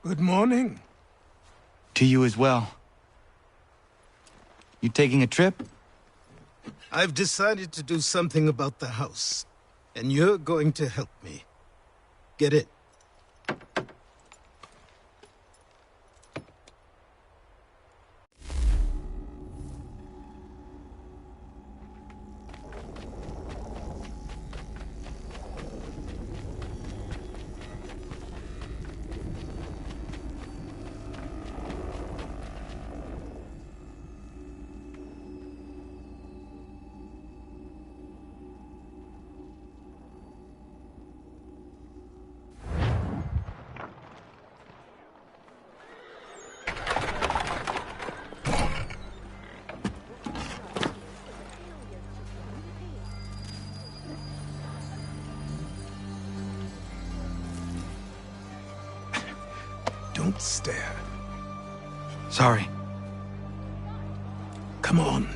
Good morning. To you as well. You taking a trip? I've decided to do something about the house, and you're going to help me. Get it? Don't stare. Sorry. Come on.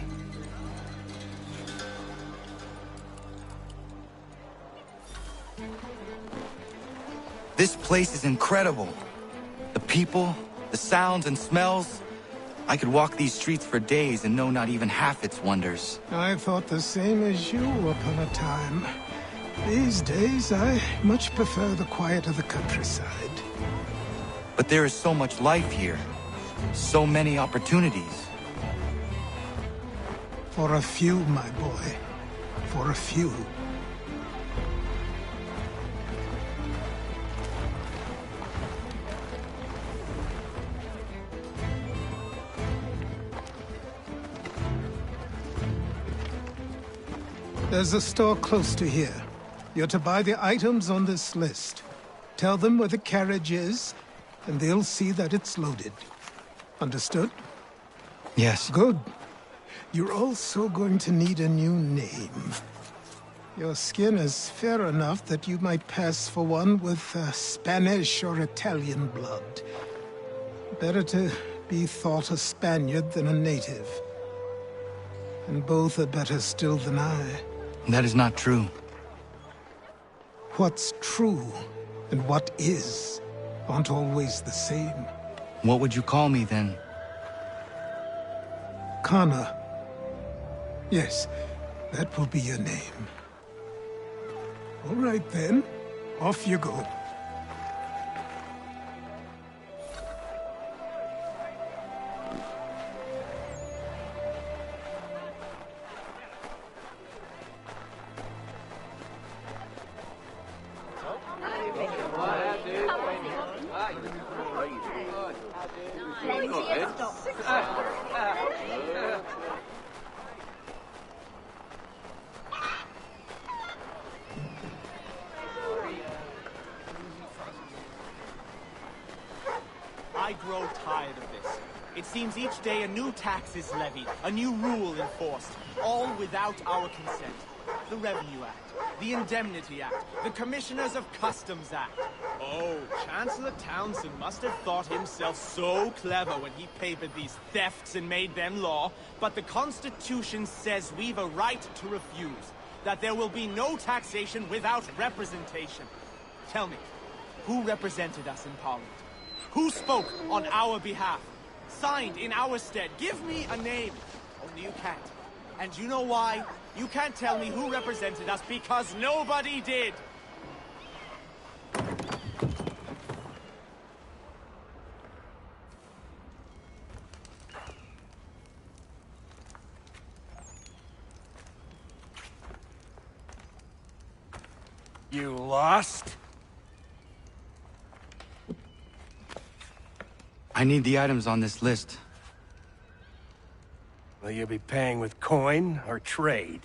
This place is incredible. The people, the sounds and smells. I could walk these streets for days and know not even half its wonders. I thought the same as you upon a time. These days, I much prefer the quiet of the countryside. But there is so much life here. So many opportunities. For a few, my boy. For a few. There's a store close to here. You're to buy the items on this list. Tell them where the carriage is, and they'll see that it's loaded. Understood? Yes. Good. You're also going to need a new name. Your skin is fair enough that you might pass for one with Spanish or Italian blood. Better to be thought a Spaniard than a native. And both are better still than I. That is not true. What's true and what is aren't always the same. What would you call me then? Kana. Yes, that will be your name. All right then, off you go. I grow tired of this. It seems each day a new tax is levied, a new rule enforced, all without our consent. The Revenue Act, the Indemnity Act, the Commissioners of Customs Act. Oh, Chancellor Townsend must have thought himself so clever when he papered these thefts and made them law, but the Constitution says we've a right to refuse, that there will be no taxation without representation. Tell me, who represented us in Parliament? Who spoke on our behalf? Signed in our stead? Give me a name. Only you can't. And you know why? You can't tell me who represented us because nobody did. You lost? I need the items on this list. Will you be paying with coin or trade?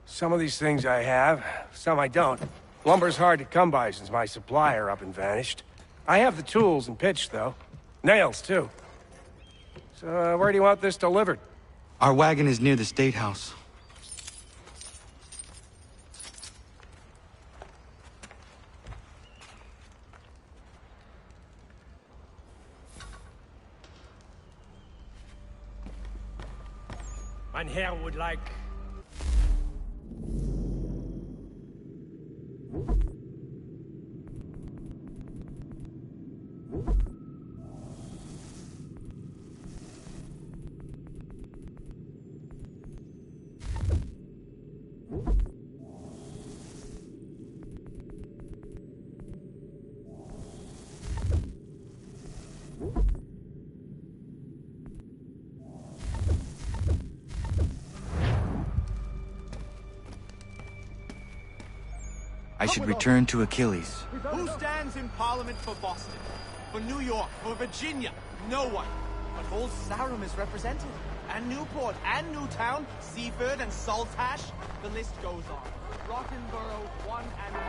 Some of these things I have, some I don't. Lumber's hard to come by since my supplier up and vanished. I have the tools and pitch, though. Nails, too. So, where do you want this delivered? Our wagon is near the State House. Mein Herr would like I should return to Achilles. Who stands in Parliament for Boston? For New York? For Virginia? No one. But Old Sarum is represented. And Newport, and Newtown, Seaford, and Saltash. The list goes on. Rottenborough, one and all.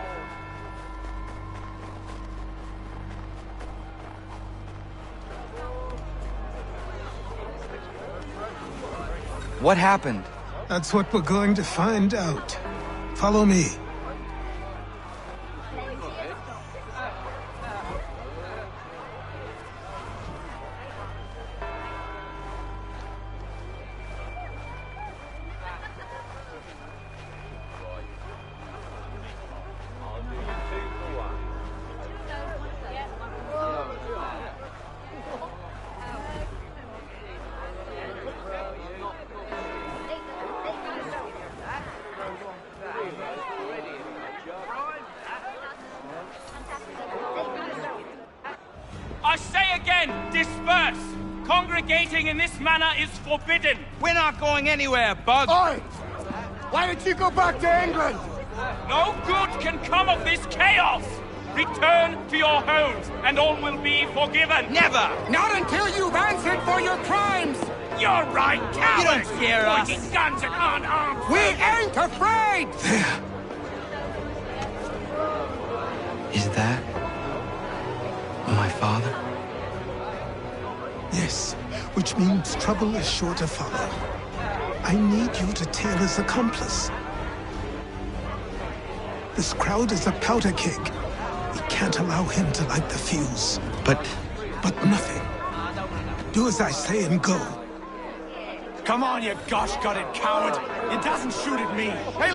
What happened? That's what we're going to find out. Follow me. I say again, disperse! Congregating in this manner is forbidden! We're not going anywhere, Bug! Oi! Why don't you go back to England? No good can come of this chaos! Return to your homes, and all will be forgiven! Never! Not until you've answered for your crimes! You're right, cowards! You don't scare us! Pointing guns at unarmed We ain't afraid! There. Is that my father? Yes, which means trouble is sure to follow. I need you to tail his accomplice. This crowd is a powder keg. We can't allow him to light the fuse. But Nothing. Do as I say and go. Come on, you gosh-gutted coward! It doesn't shoot at me! Hey!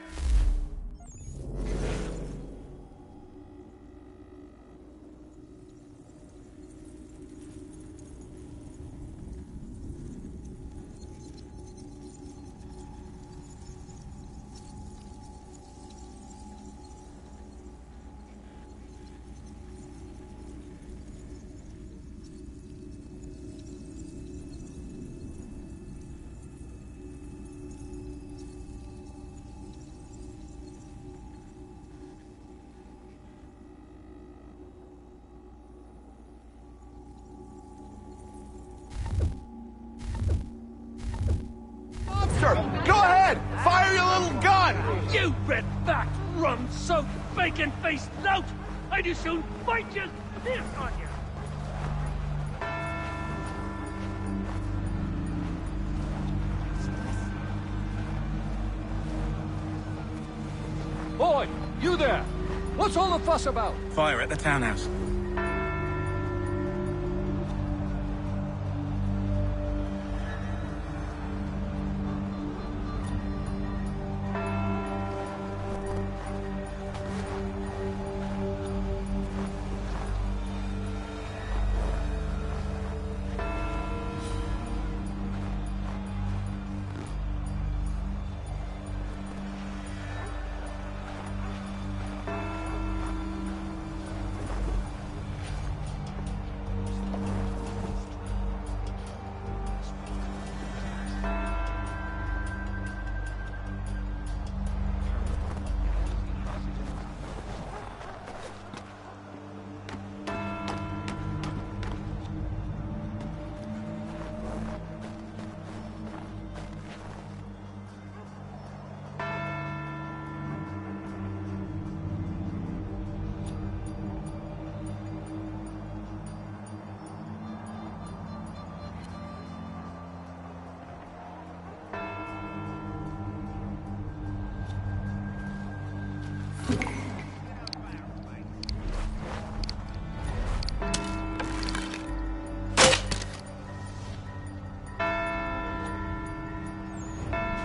Go ahead! Fire your little gun! You red-backed, rum-soaked, bacon-faced lout! I'd as soon fight you this on you! Boy, you there! What's all the fuss about? Fire at the townhouse.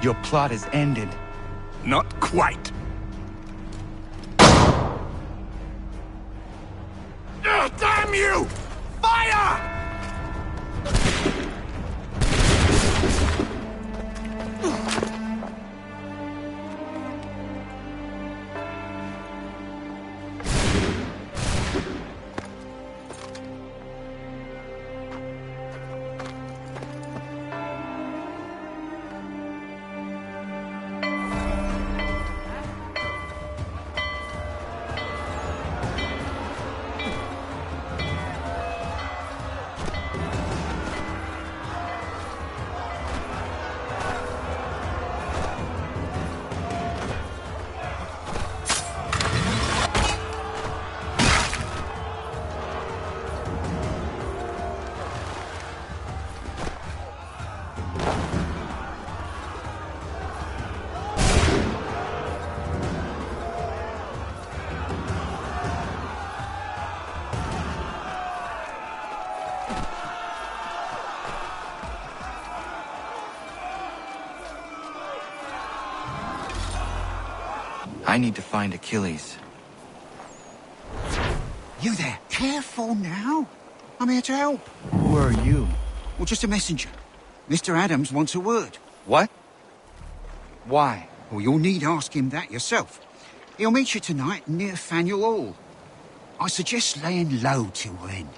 Your plot is ended. Not quite. Damn you! Fire! I need to find Achilles. You there? Careful now. I'm here to help. Who are you? Well, just a messenger. Mr. Adams wants a word. What? Why? Well, you'll need ask him that yourself. He'll meet you tonight near Faneuil Hall. I suggest laying low till then.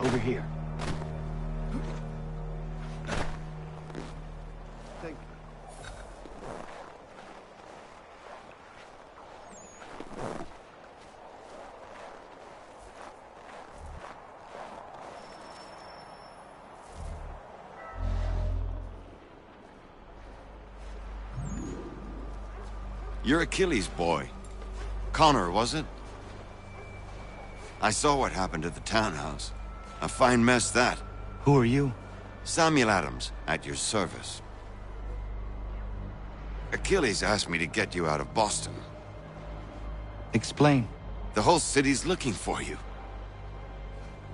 Over here. You're Achilles' boy. Connor, was it? I saw what happened at the townhouse. A fine mess, that. Who are you? Samuel Adams, at your service. Achilles asked me to get you out of Boston. Explain. The whole city's looking for you.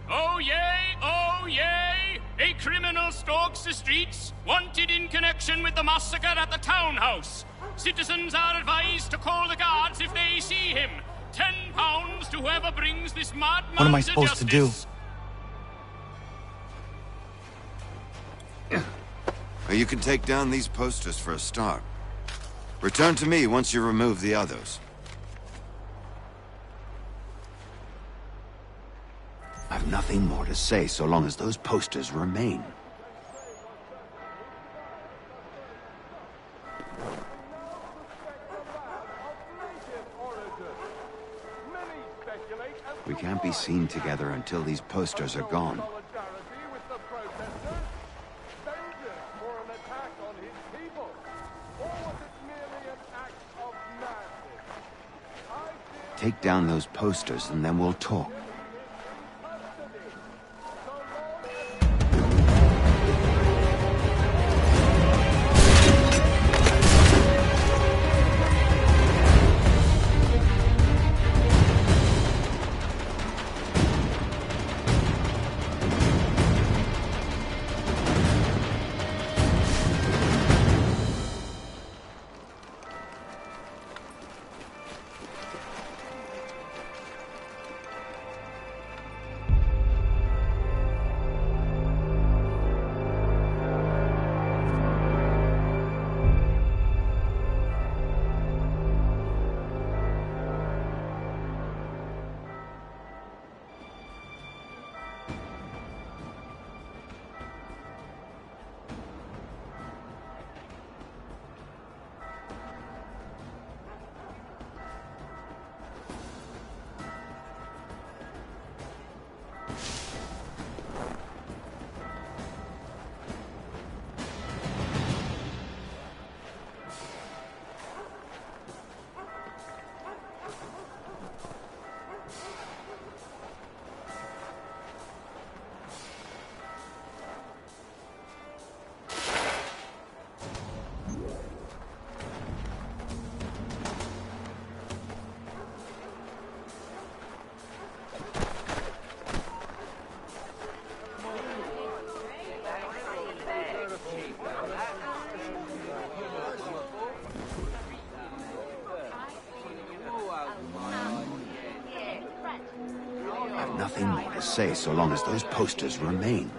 Oh yay, oh yay! A criminal stalks the streets, wanted in connection with the massacre at the townhouse. Citizens are advised to call the guards if they see him. £10 to whoever brings this madman. What am I supposed to do? Well, you can take down these posters for a start. Return to me once you remove the others. I've nothing more to say so long as those posters remain. We can't be seen together until these posters are gone. Take down those posters and then we'll talk. I've nothing more to say so long as those posters remain.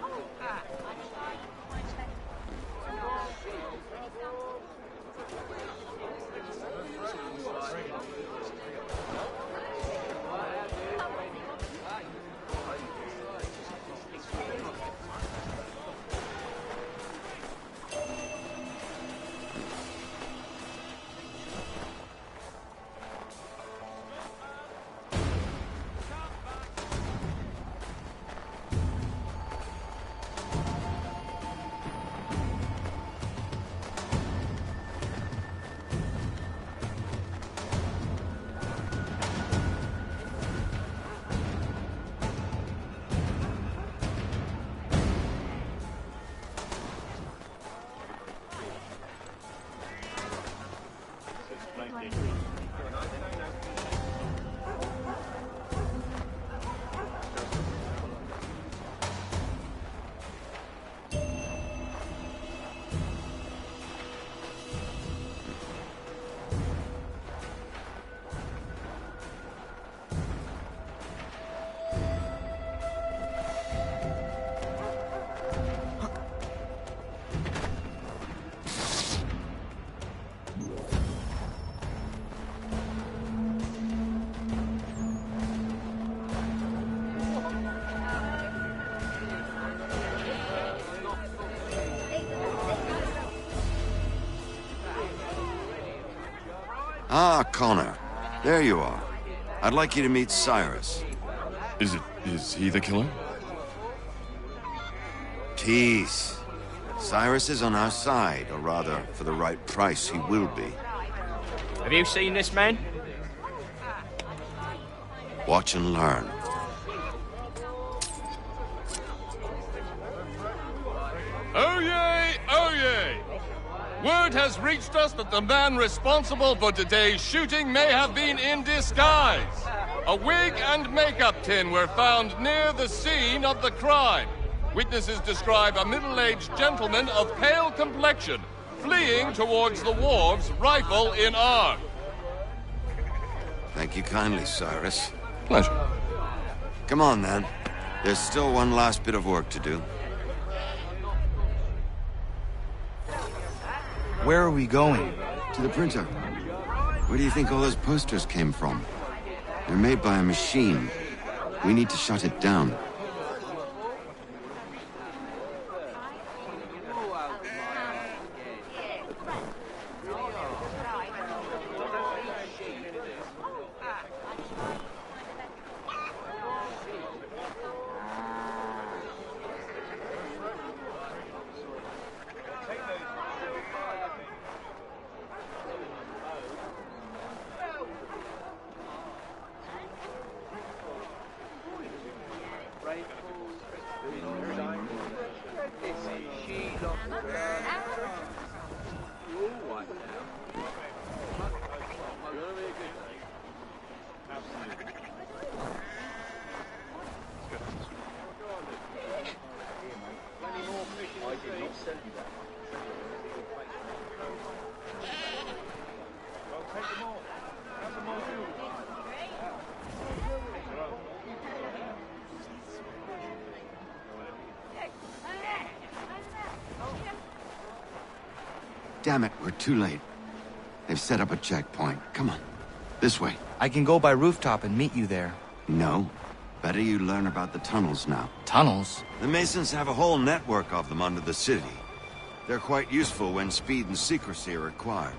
Ah, Connor. There you are. I'd like you to meet Cyrus. Is he the killer? Tease. Cyrus is on our side, or rather, for the right price, he will be. Have you seen this man? Watch and learn. Oh yay! Oh yay! Word has reached us that the man responsible for today's shooting may have been in disguise. A wig and makeup tin were found near the scene of the crime. Witnesses describe a middle-aged gentleman of pale complexion fleeing towards the wharves, rifle in arm. Thank you kindly, Cyrus. Pleasure. Come on, then. There's still one last bit of work to do. Where are we going? To the printer. Where do you think all those posters came from? They're made by a machine. We need to shut it down. Damn it, we're too late. They've set up a checkpoint. Come on. This way. I can go by rooftop and meet you there. No. Better you learn about the tunnels now. Tunnels? The Masons have a whole network of them under the city. They're quite useful when speed and secrecy are required.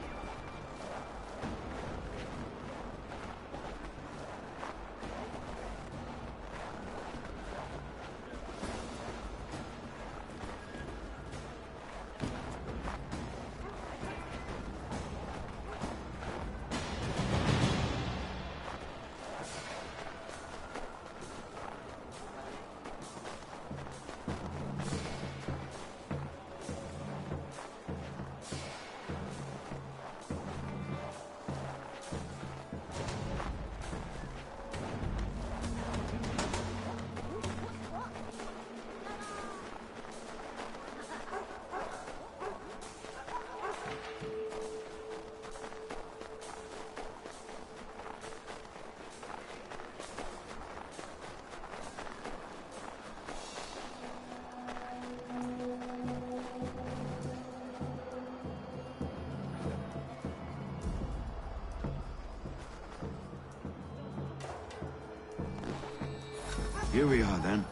Here we are, then.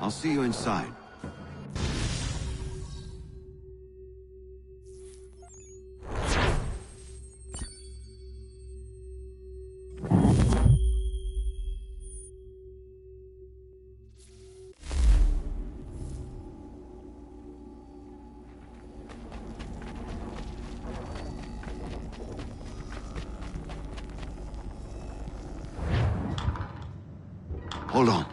I'll see you inside. Hold on.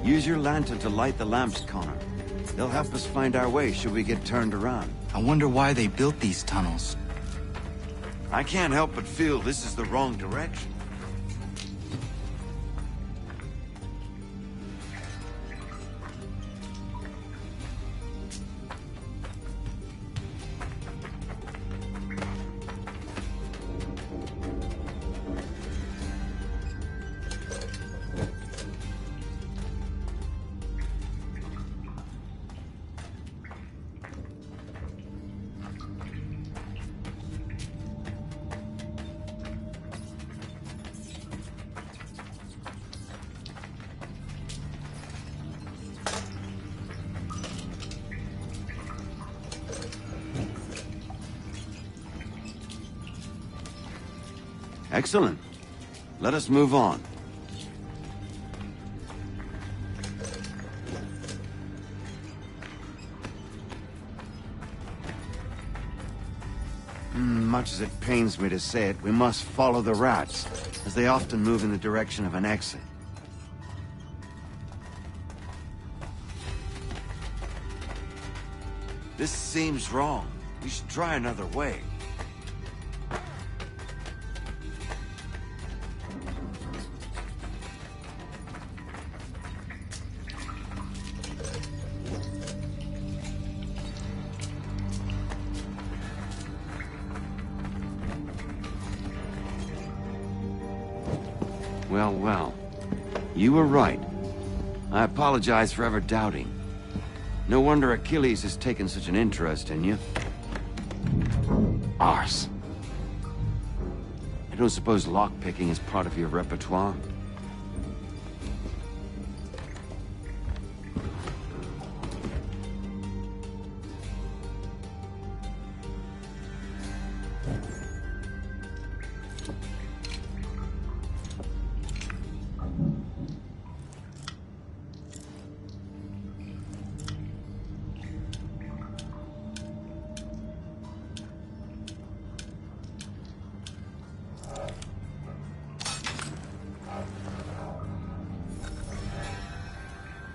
Use your lantern to light the lamps, Connor. They'll help us find our way should we get turned around. I wonder why they built these tunnels. I can't help but feel this is the wrong direction. Excellent. Let us move on. Much as it pains me to say it, we must follow the rats, as they often move in the direction of an exit. This seems wrong. We should try another way. Well, well. You were right. I apologize for ever doubting. No wonder Achilles has taken such an interest in you. Arse. I don't suppose lockpicking is part of your repertoire?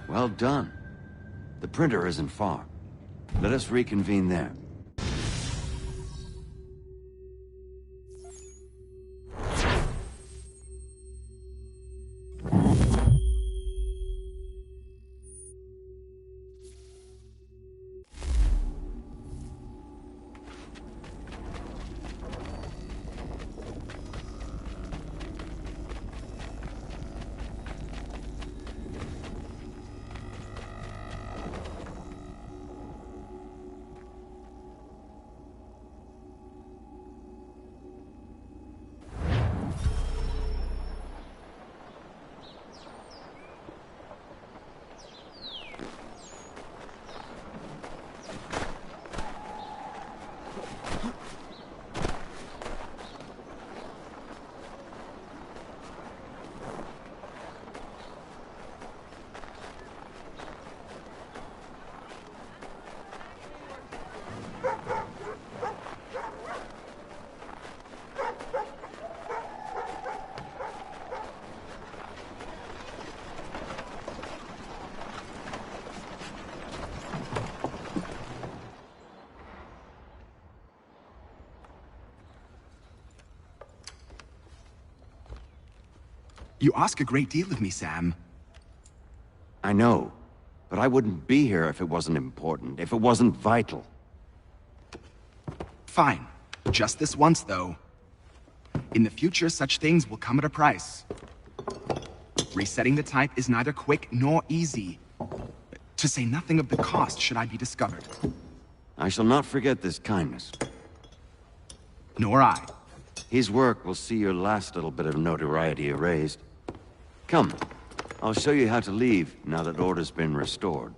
Well done. The printer isn't far. Let us reconvene there. You ask a great deal of me, Sam. I know, but I wouldn't be here if it wasn't important, if it wasn't vital. Fine. Just this once, though. In the future, such things will come at a price. Resetting the type is neither quick nor easy. To say nothing of the cost should I be discovered. I shall not forget this kindness. Nor I. His work will see your last little bit of notoriety erased. Come, I'll show you how to leave now that order's been restored.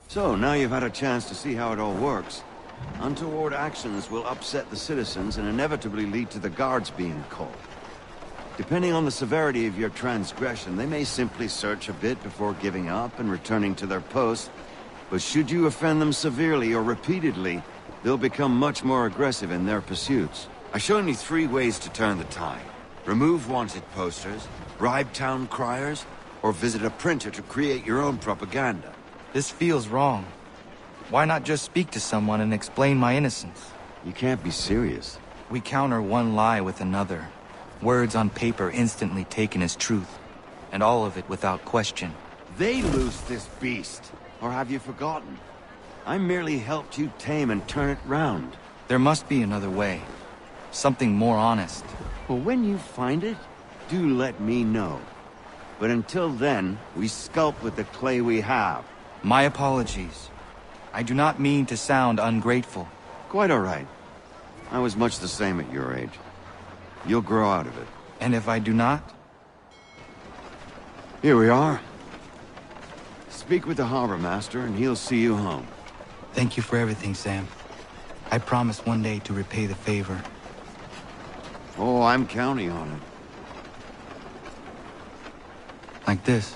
So, now you've had a chance to see how it all works. Untoward actions will upset the citizens and inevitably lead to the guards being called. Depending on the severity of your transgression, they may simply search a bit before giving up and returning to their posts. But should you offend them severely or repeatedly, they'll become much more aggressive in their pursuits. I've shown you 3 ways to turn the tide. Remove wanted posters, bribe town criers, or visit a printer to create your own propaganda. This feels wrong. Why not just speak to someone and explain my innocence? You can't be serious. We counter one lie with another. Words on paper instantly taken as truth. And all of it without question. They loose this beast. Or have you forgotten? I merely helped you tame and turn it round. There must be another way. Something more honest. Well, when you find it, do let me know. But until then, we sculpt with the clay we have. My apologies. I do not mean to sound ungrateful. Quite all right. I was much the same at your age. You'll grow out of it. And if I do not? Here we are. Speak with the harbor master and he'll see you home. Thank you for everything, Sam. I promise one day to repay the favor. Oh, I'm counting on it. Like this.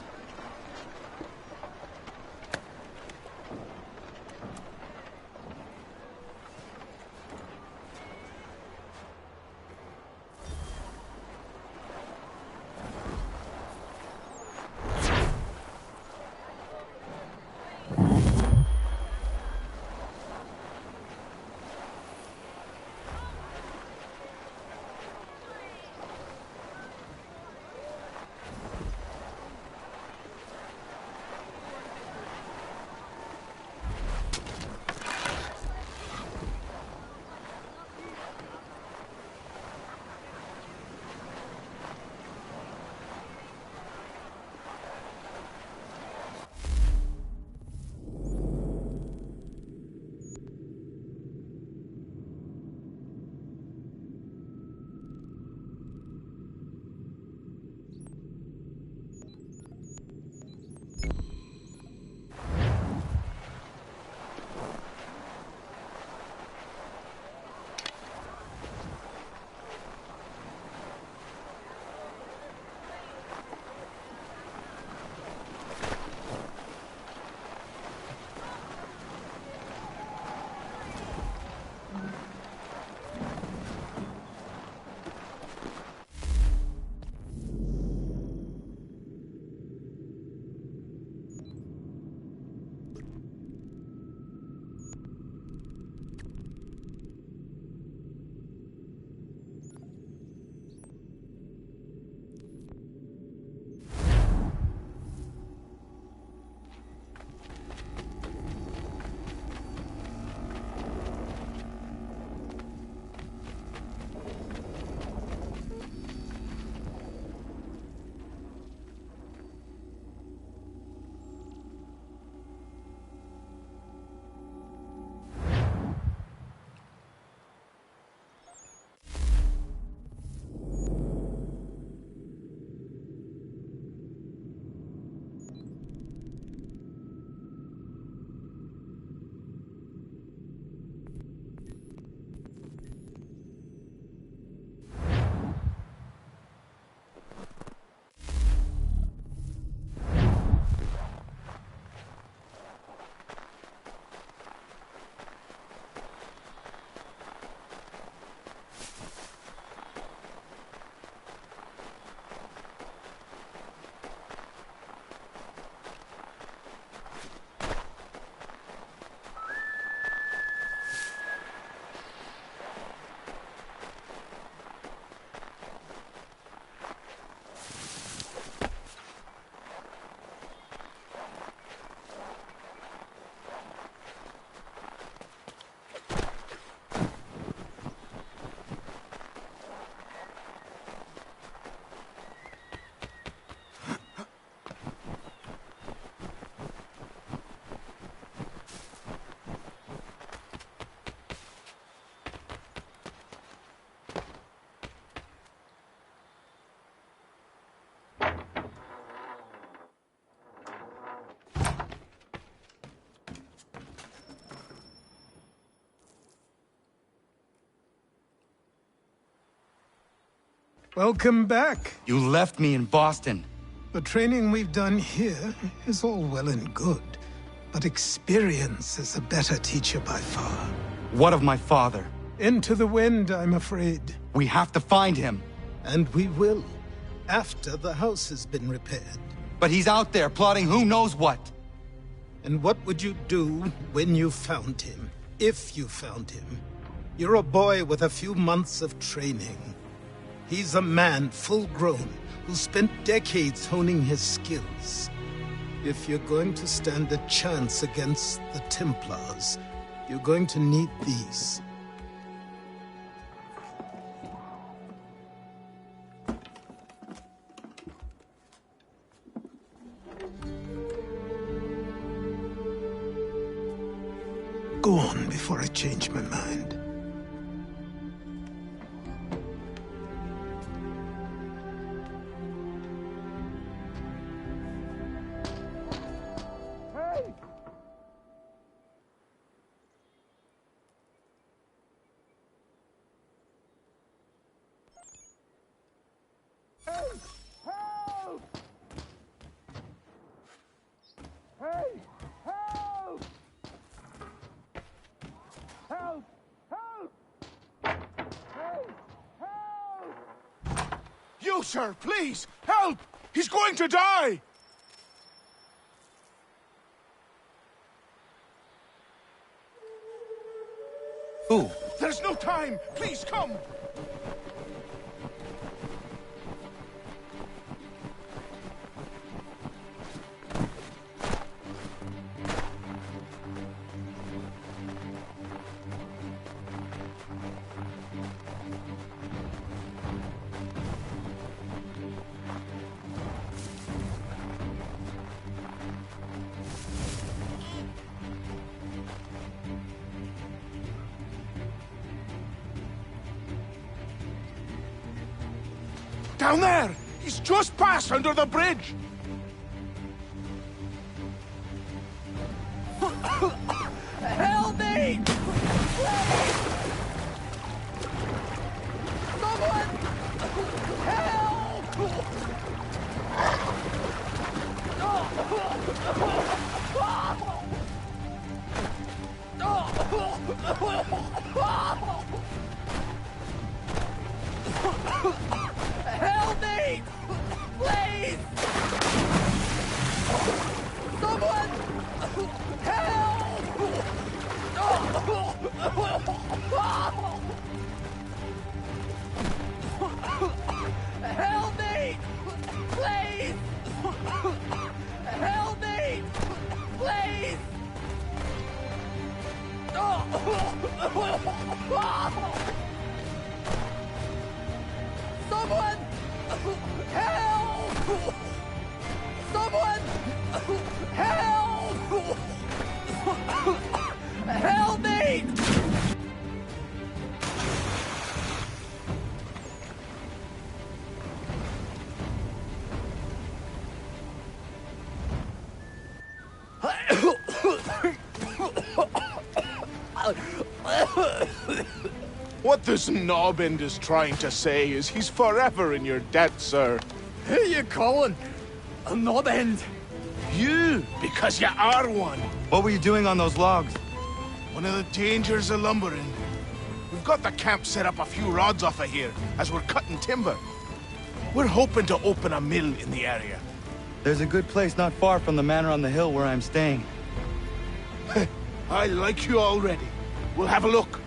Welcome back. You left me in Boston. The training we've done here is all well and good, but experience is a better teacher by far. What of my father? Into the wind, I'm afraid. We have to find him. And we will, after the house has been repaired. But he's out there plotting who knows what. And what would you do when you found him? If you found him? You're a boy with a few months of training. He's a man, full-grown, who spent decades honing his skills. If you're going to stand a chance against the Templars, you're going to need these. Go on before I change my mind. You, sir, please, help! He's going to die! Who? There's no time! Please, come! Down there! He's just passed under the bridge! Help me! Please! Someone! Help! Help me! Please! Someone! Help! Help me! Please! Help me! Please! Someone! Help! Someone! Help! Help me! What this knobbend is trying to say is he's forever in your debt, sir. Who you calling? A knob end? You, because you are one. What were you doing on those logs? One of the dangers of lumbering. We've got the camp set up a few rods off of here, as we're cutting timber. We're hoping to open a mill in the area. There's a good place not far from the manor on the hill where I'm staying. I like you already. We'll have a look.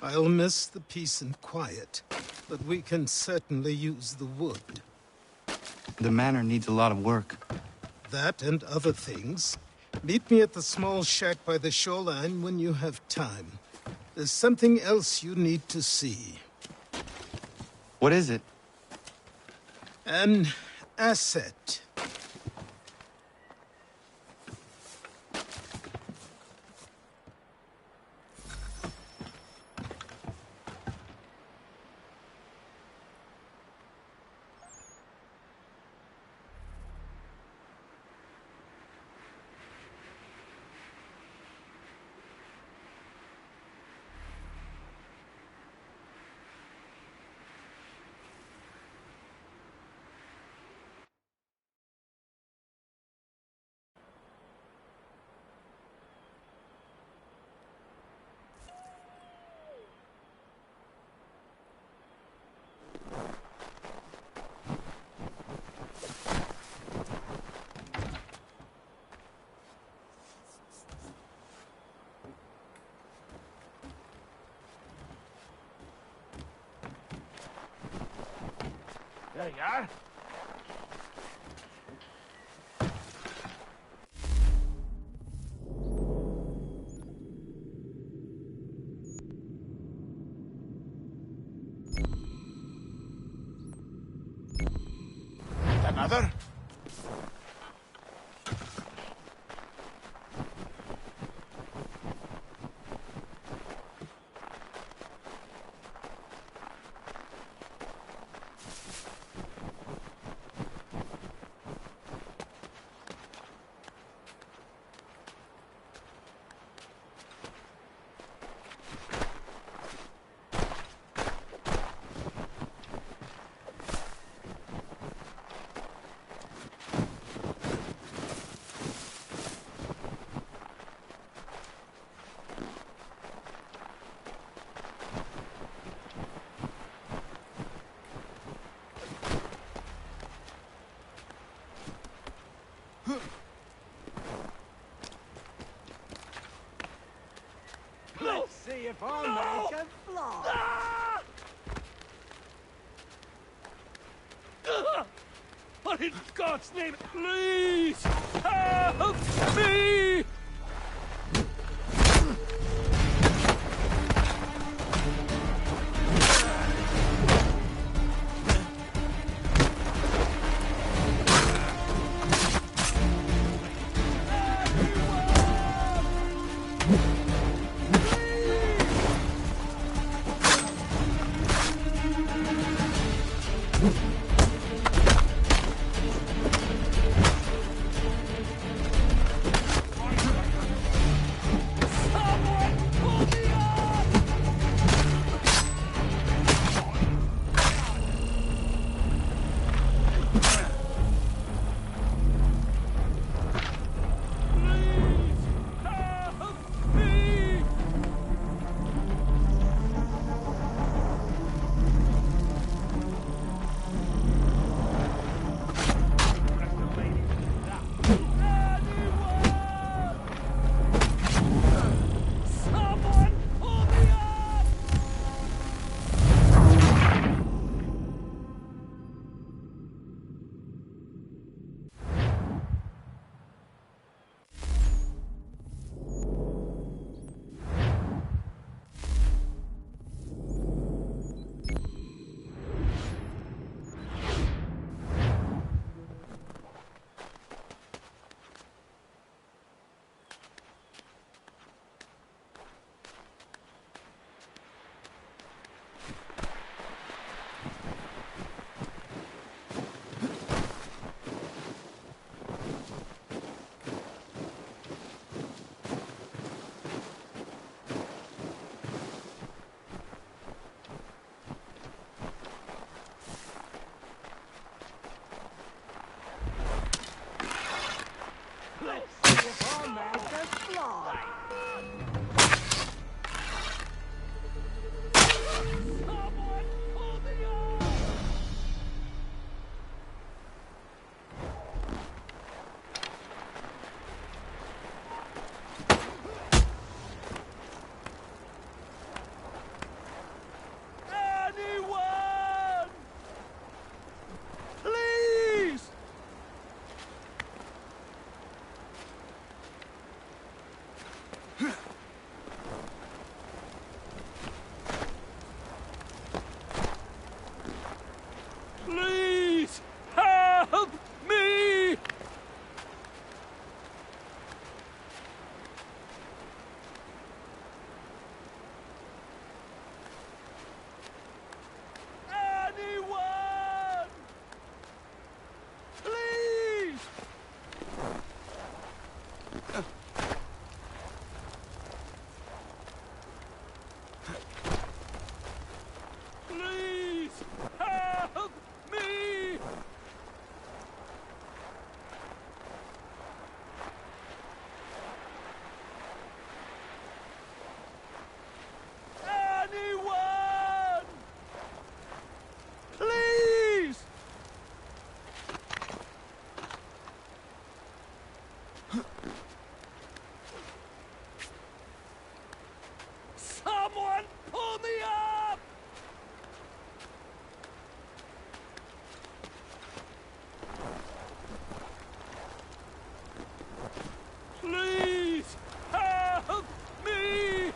I'll miss the peace and quiet, but we can certainly use the wood. The manor needs a lot of work. That and other things. Meet me at the small shack by the shoreline when you have time. There's something else you need to see. What is it? An asset. There you are. Another? Let's see if our man can fly. But in God's name, please help me! Please help me! Anyone! Please! Please help me! Anyone! Please! Someone pull me up! Please help me!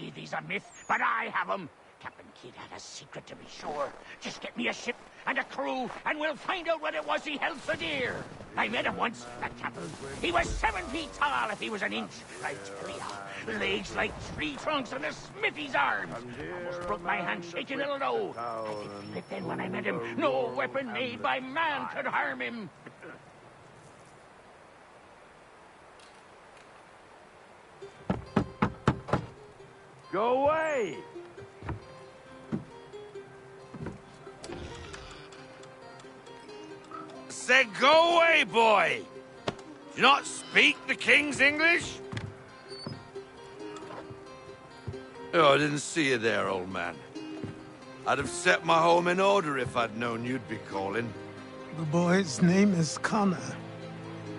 believe he's a myth, but I have him. Captain Kidd had a secret, to be sure. Just get me a ship and a crew, and we'll find out what it was he held so dear. I met him once, that captain. He was 7 feet tall if he was an inch. I tell ya, legs like tree trunks and a smithy's arms. Almost broke my hand shaking it'll know. I could feel it then when I met him. No weapon made by man could harm him. Go away! Said go away, boy! Do you not speak the King's English? Oh, I didn't see you there, old man. I'd have set my home in order if I'd known you'd be calling. The boy's name is Connor.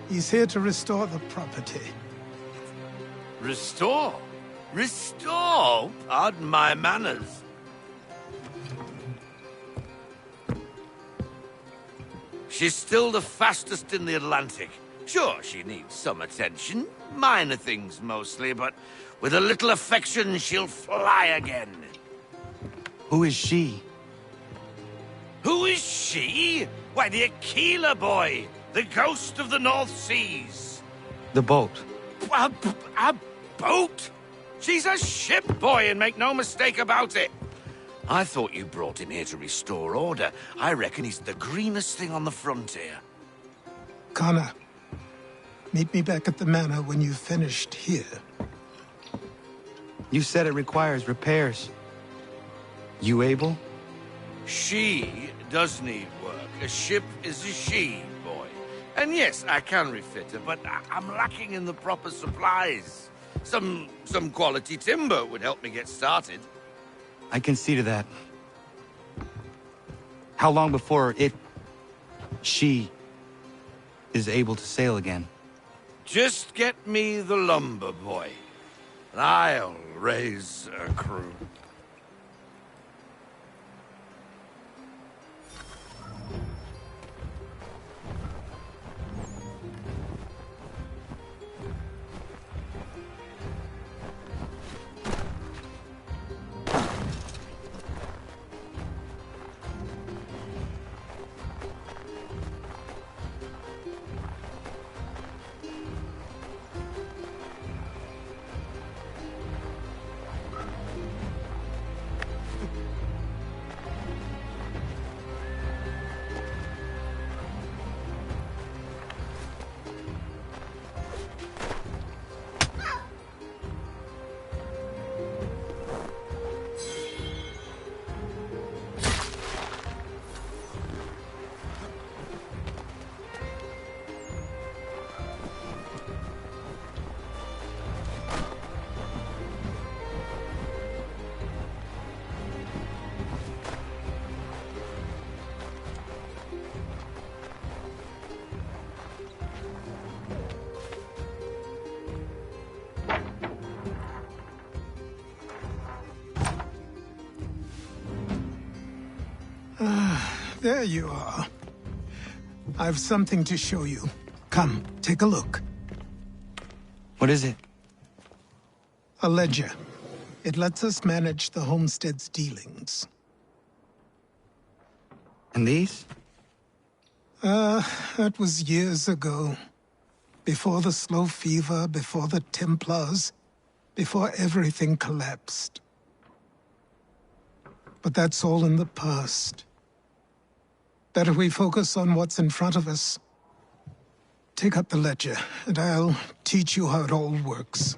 He's here to restore the property. Restore? Restore? Pardon my manners. She's still the fastest in the Atlantic. Sure, she needs some attention. Minor things mostly, but with a little affection, she'll fly again. Who is she? Who is she? Why, the Aquila boy, the ghost of the North Seas. The boat. A boat? She's a ship, boy, and make no mistake about it. I thought you brought him here to restore order. I reckon he's the greenest thing on the frontier. Connor, meet me back at the manor when you've finished here. You said it requires repairs. You able? She does need work. A ship is a she, boy. And yes, I can refit her, but I'm lacking in the proper supplies. Some quality timber would help me get started. I can see to that. How long before she is able to sail again? Just get me the lumber, boy, and I'll raise a crew. There you are. I've something to show you. Come, take a look. What is it? A ledger. It lets us manage the homestead's dealings. And these? That was years ago. Before the slow fever, before the Templars, before everything collapsed. But that's all in the past. Better we focus on what's in front of us. Take up the ledger, and I'll teach you how it all works.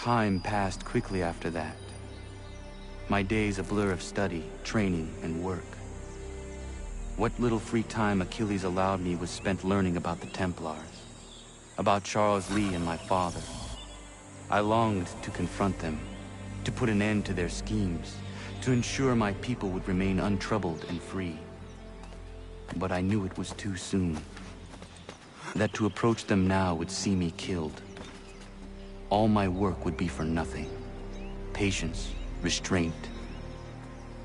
Time passed quickly after that. My days a blur of study, training, and work. What little free time Achilles allowed me was spent learning about the Templars, about Charles Lee and my father. I longed to confront them, to put an end to their schemes, to ensure my people would remain untroubled and free. But I knew it was too soon, that to approach them now would see me killed. All my work would be for nothing. Patience, restraint.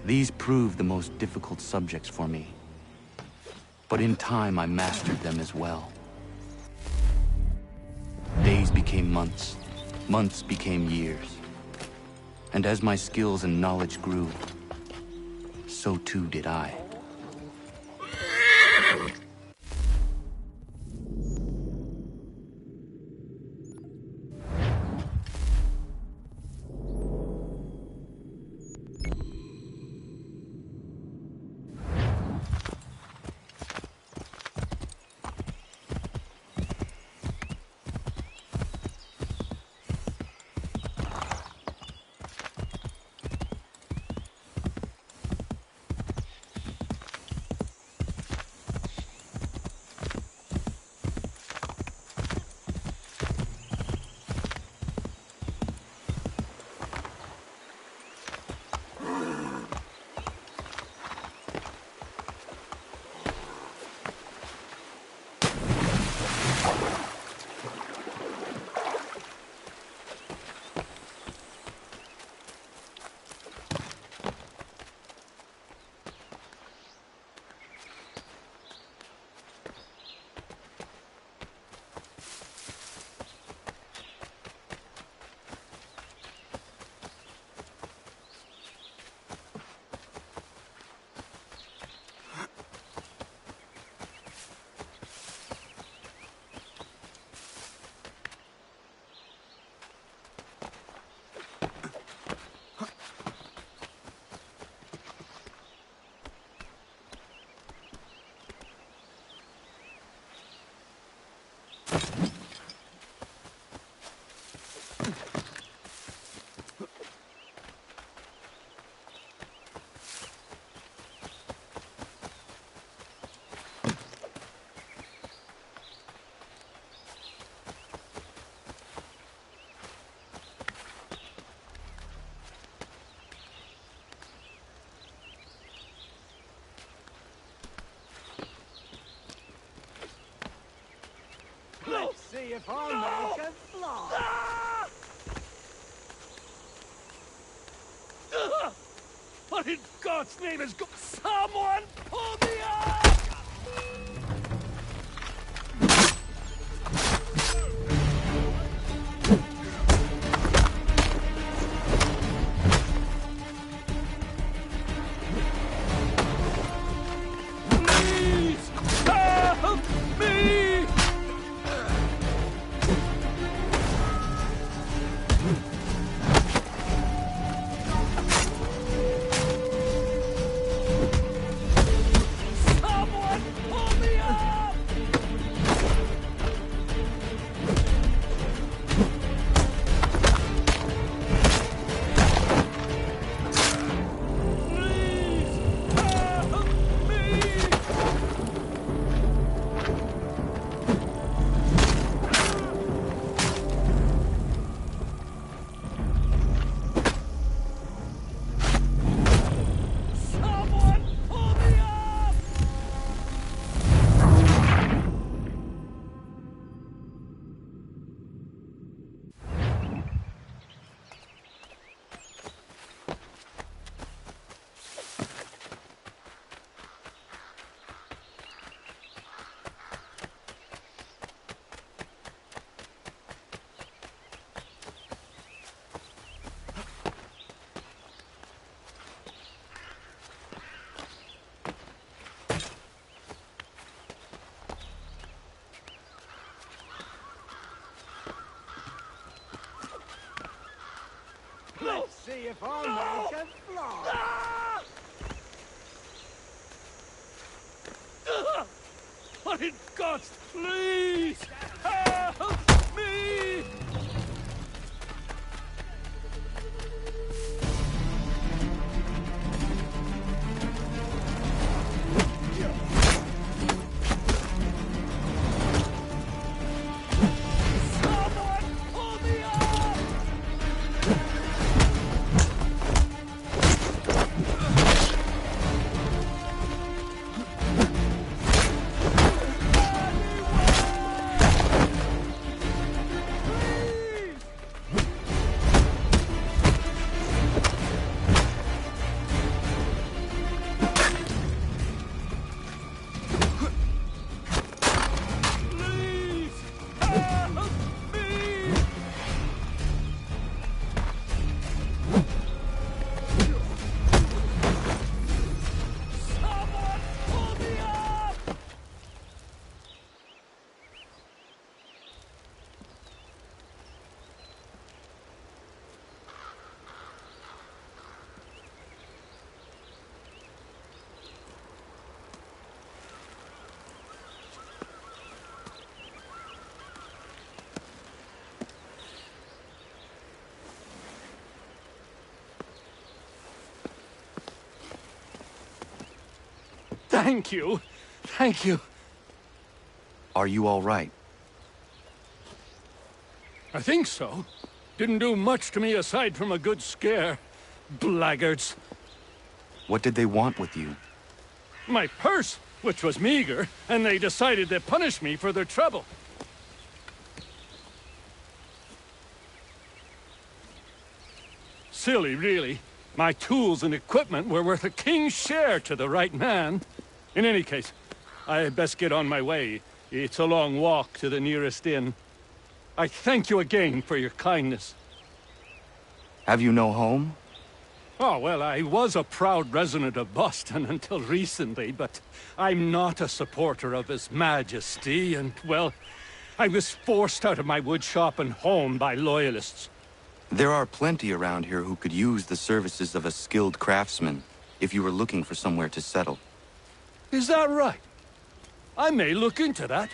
These proved the most difficult subjects for me. But in time, I mastered them as well. Days became months. Months became years. And as my skills and knowledge grew, so too did I. Let's see if I can fly. What in God's name has got... Someone pull me up! Please! Help me! Let's see if I can fly. What in God's... Please! Help me! Thank you. Thank you. Are you all right? I think so. Didn't do much to me aside from a good scare. Blackguards. What did they want with you? My purse, which was meager, and they decided to punish me for their trouble. Silly, really. My tools and equipment were worth a king's share to the right man. In any case, I had best get on my way. It's a long walk to the nearest inn. I thank you again for your kindness. Have you no home? Oh, well, I was a proud resident of Boston until recently, but I'm not a supporter of His Majesty, and, well, I was forced out of my woodshop and home by loyalists. There are plenty around here who could use the services of a skilled craftsman, if you were looking for somewhere to settle. Is that right? I may look into that.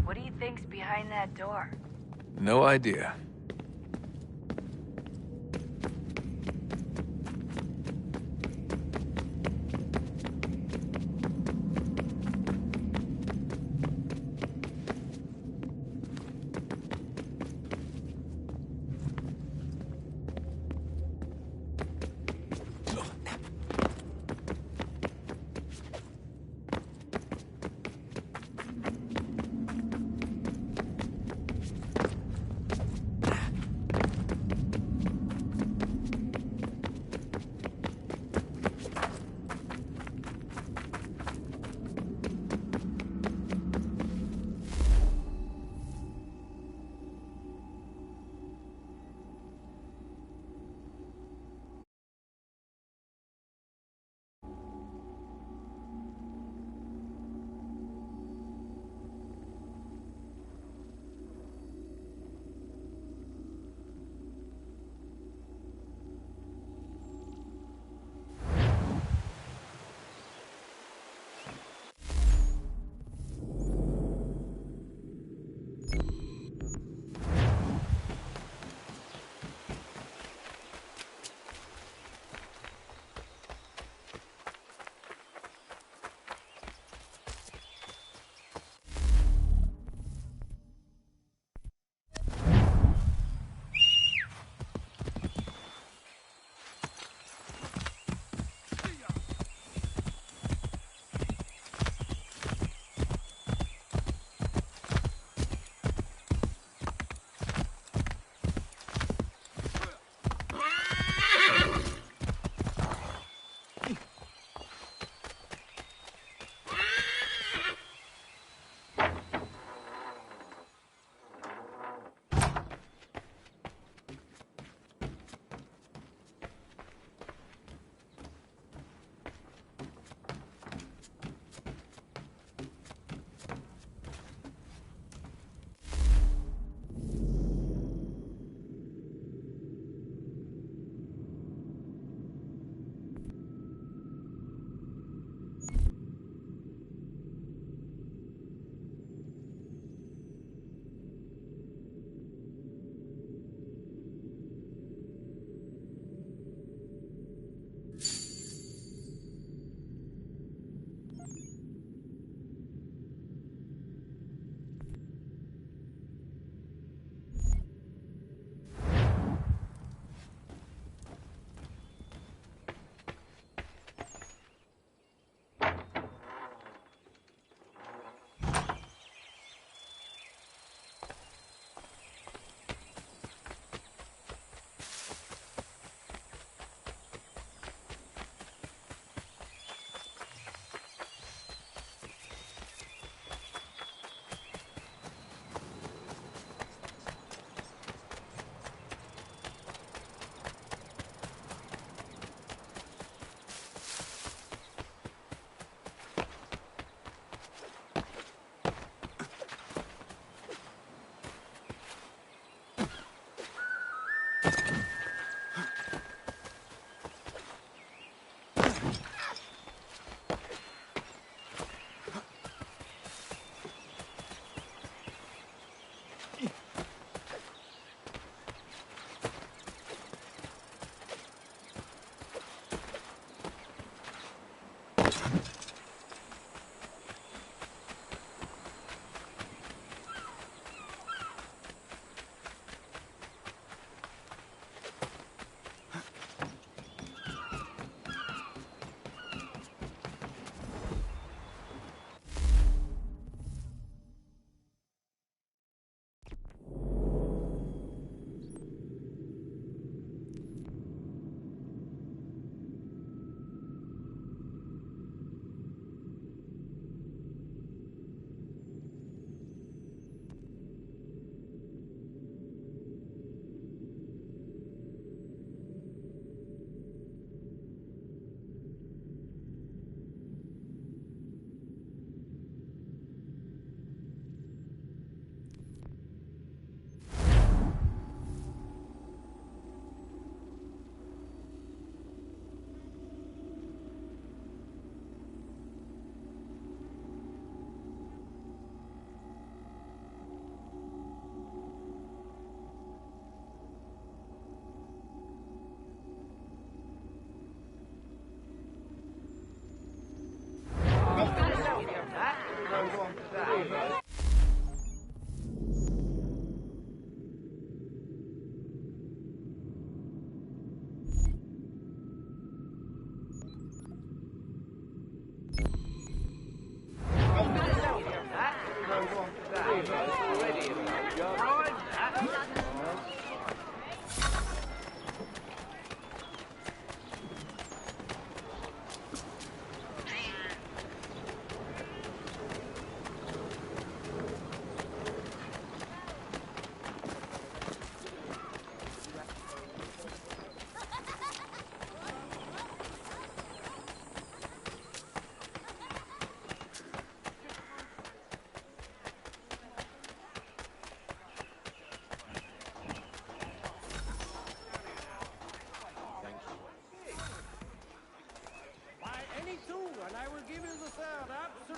What do you think's behind that door? No idea.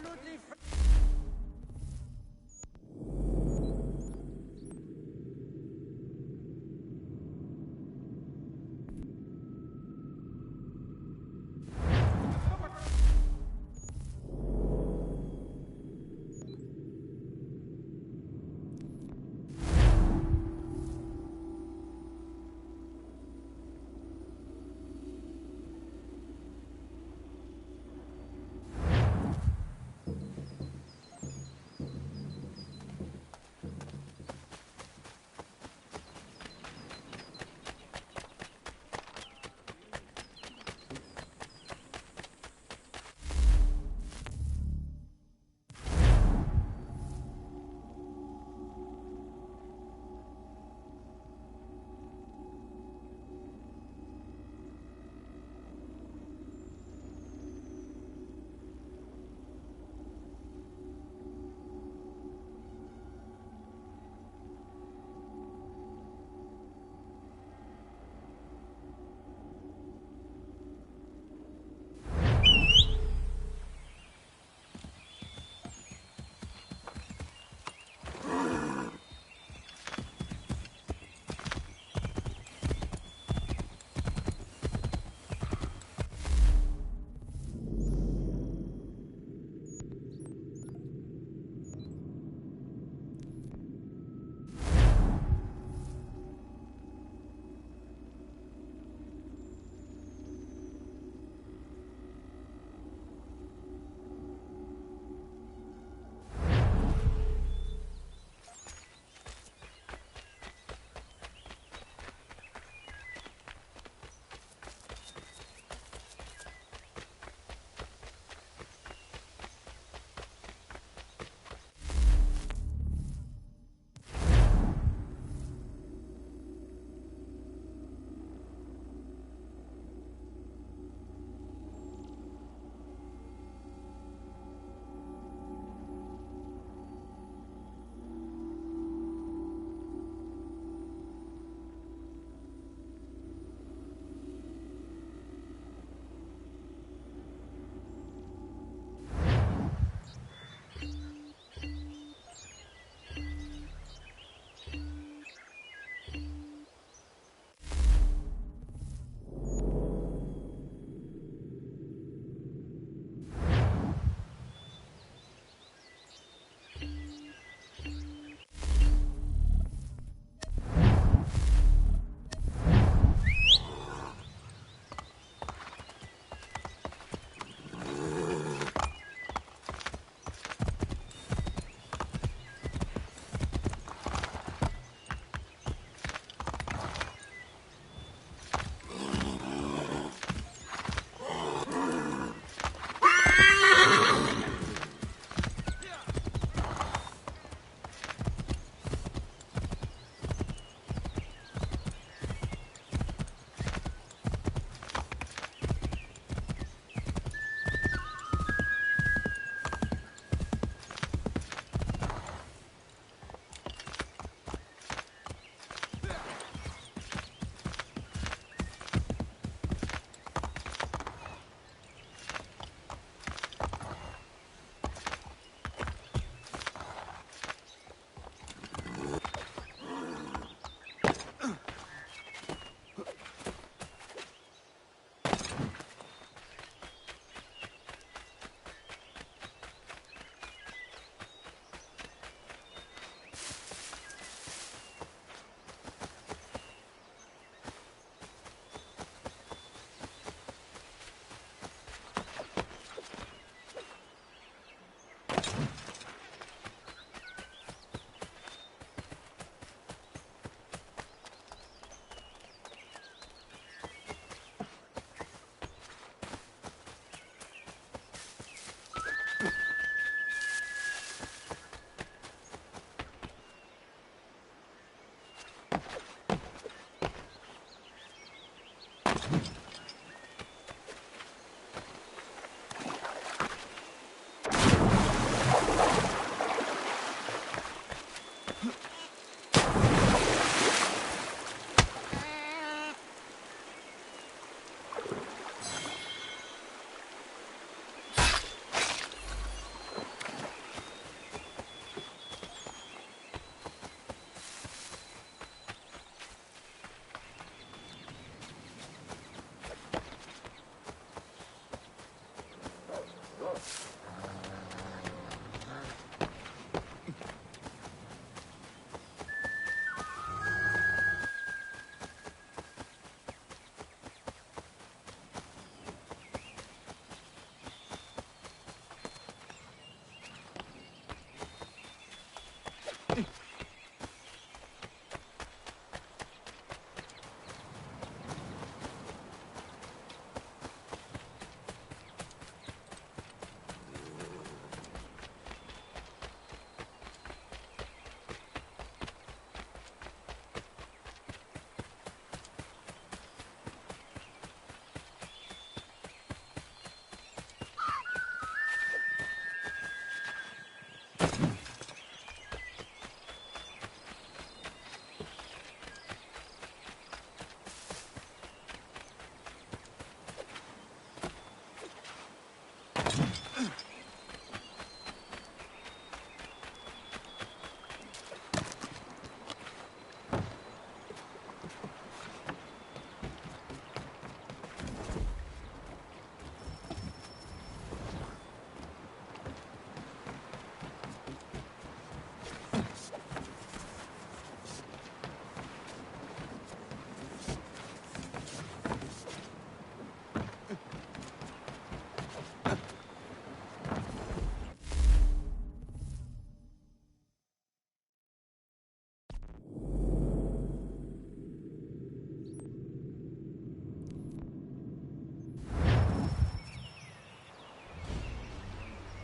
absolutely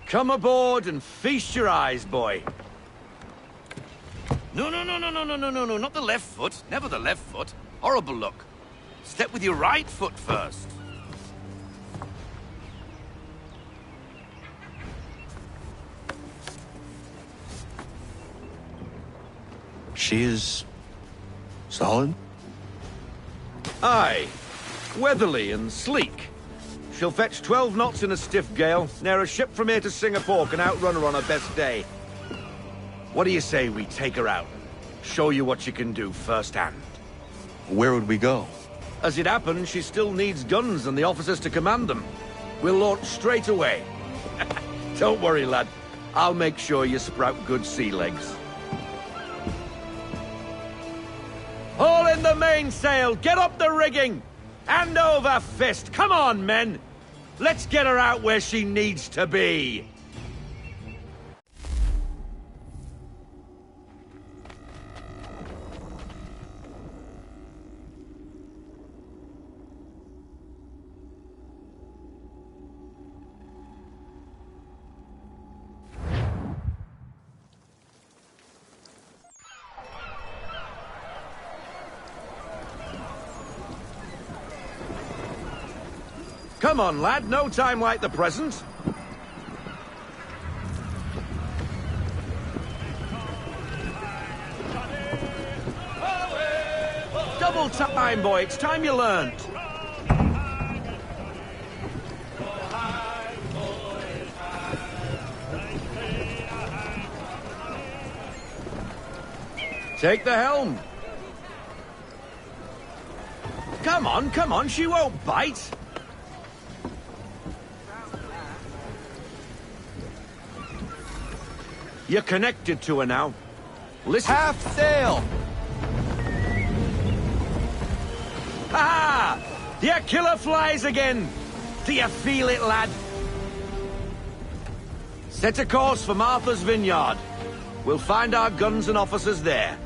Come aboard and feast your eyes, boy. No, not the left foot. Never the left foot. Horrible look. Step with your right foot first. She is... solid? Aye. Weatherly and sleek. She'll fetch 12 knots in a stiff gale. Ne'er a ship from here to Singapore can outrun her on her best day. What do you say we take her out? Show you what she can do firsthand. Where would we go? As it happens, she still needs guns and the officers to command them. We'll launch straight away. Don't worry, lad. I'll make sure you sprout good sea legs. Haul in the mainsail! Get up the rigging! Hand over fist! Come on, men! Let's get her out where she needs to be! Come on, lad. No time like the present. Double time, boy. It's time you learned. Take the helm. Come on. She won't bite. You're connected to her now. Listen. Half sail! Ha! The killer flies again! Do you feel it, lad? Set a course for Martha's Vineyard. We'll find our guns and officers there.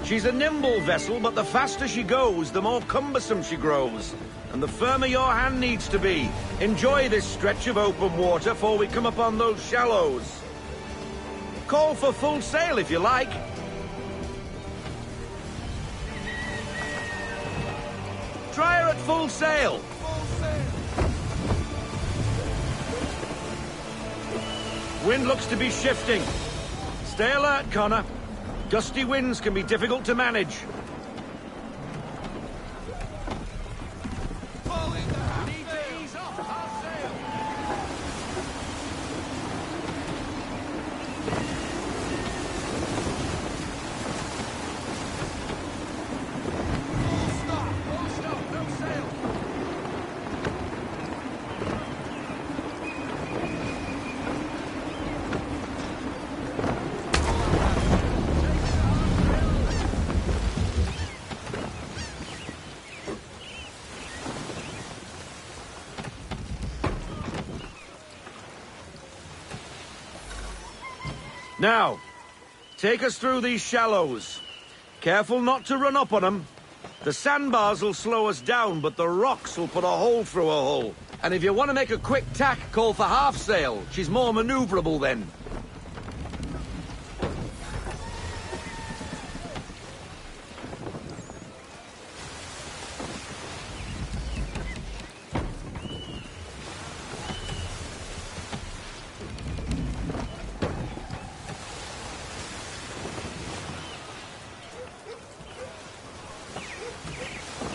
She's a nimble vessel, but the faster she goes, the more cumbersome she grows. And the firmer your hand needs to be. Enjoy this stretch of open water before we come upon those shallows. Call for full sail if you like. Try her at full sail. Wind looks to be shifting. Stay alert, Connor. Gusty winds can be difficult to manage. Now, take us through these shallows. Careful not to run up on them. The sandbars will slow us down, but the rocks will put a hole through a hull. And if you want to make a quick tack, call for half sail. She's more maneuverable then.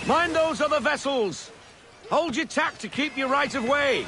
Mind those other vessels! Hold your tack to keep your right of way!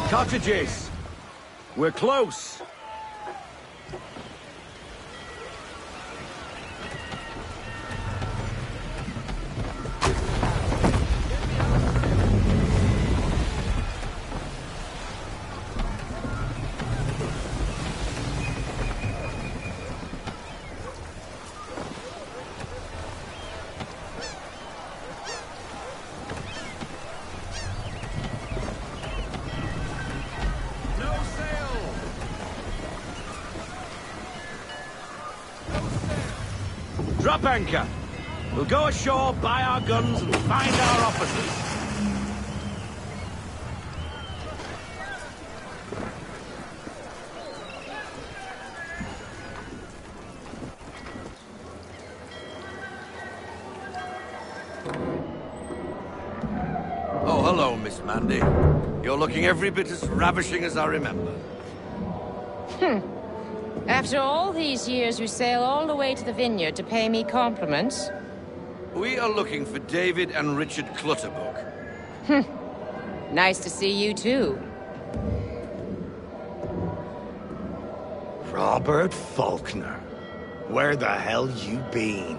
Cottages! We're close! Drop anchor. We'll go ashore, buy our guns, and find our officers. Oh, hello, Miss Mandy. You're looking every bit as ravishing as I remember. After all these years, you sail all the way to the vineyard to pay me compliments? We are looking for David and Richard Clutterbuck. Nice to see you, too. Robert Faulkner. Where the hell you been?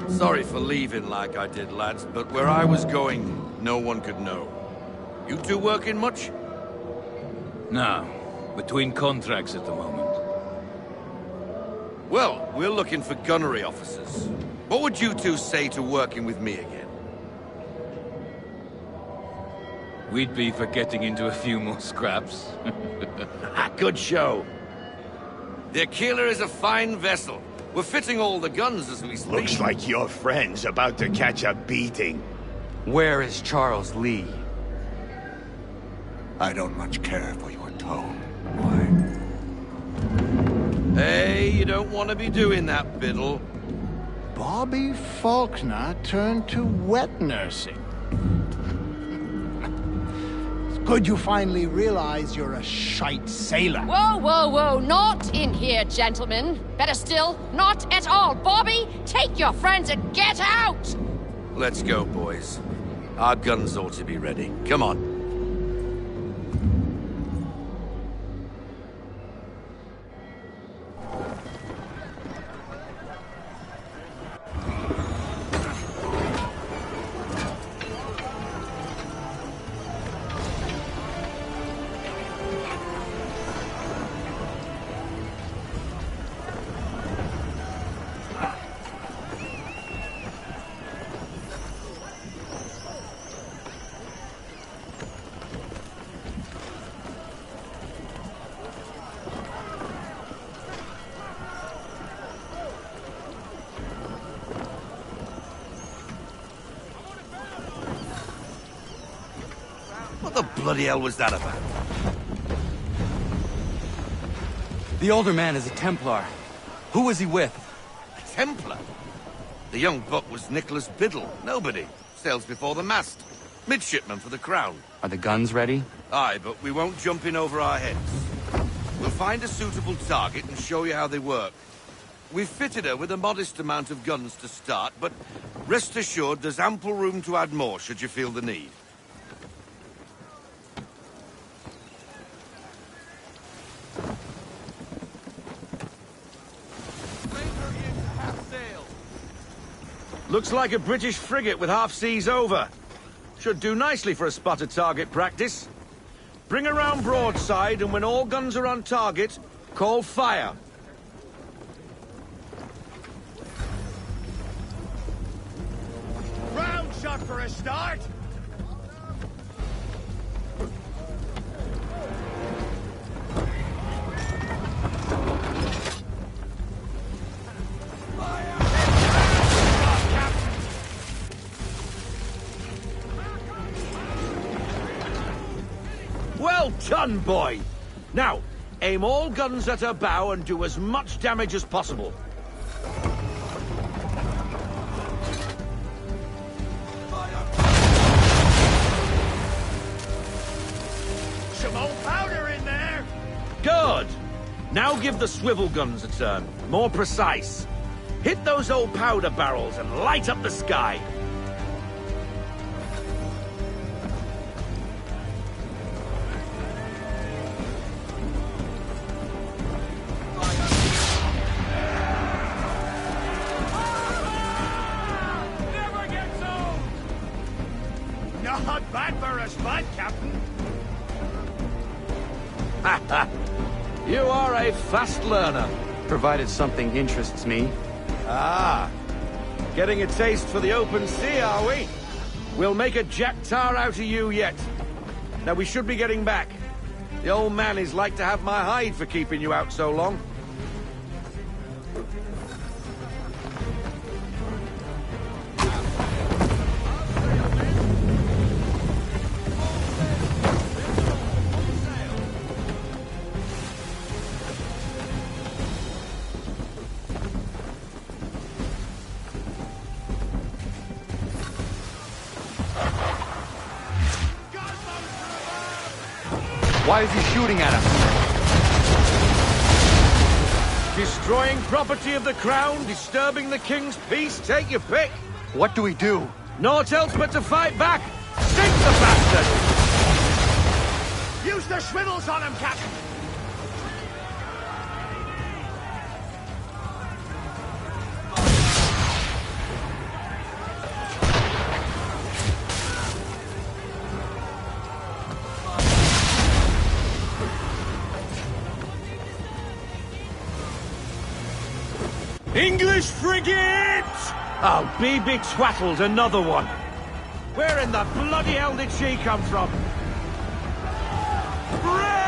Sorry for leaving like I did, lads, but where I was going, no one could know. You two working much? No. Between contracts at the moment. Well, we're looking for gunnery officers. What would you two say to working with me again? We'd be for getting into a few more scraps. Good show. The Aquila is a fine vessel. We're fitting all the guns as we speak. Looks like your friend's about to catch a beating. Where is Charles Lee? I don't much care for your tone. Hey, you don't want to be doing that, Biddle. Bobby Faulkner turned to wet nursing. It's good you finally realize you're a shite sailor. Whoa, whoa, whoa, not in here, gentlemen. Better still, not at all. Bobby, take your friends and get out! Let's go, boys. Our guns ought to be ready. Come on. What the bloody hell was that about? The older man is a Templar. Who was he with? A Templar? The young buck was Nicholas Biddle. Nobody. Sails before the mast. Midshipman for the Crown. Are the guns ready? Aye, but we won't jump in over our heads. We'll find a suitable target and show you how they work. We've fitted her with a modest amount of guns to start, but rest assured there's ample room to add more should you feel the need. Looks like a British frigate with half seas over. Should do nicely for a spotted target practice. Bring around broadside, and when all guns are on target, call fire. Round shot for a start. Well done, boy! Now, aim all guns at her bow and do as much damage as possible. Some old powder in there. Good! Now give the swivel guns a turn. More precise. Hit those old powder barrels and light up the sky. Not bad for a spud, Captain. You are a fast learner. Provided something interests me. Ah, getting a taste for the open sea, are we? We'll make a jack tar out of you yet. Now we should be getting back. The old man is like to have my hide for keeping you out so long. Why is he shooting at us? Destroying property of the crown, disturbing the king's peace, take your pick. What do we do? Naught else but to fight back. Sink the bastard! Use the swivels on him, Captain. English frigate! Oh, BB Twattle's another one. Where in the bloody hell did she come from? Brace!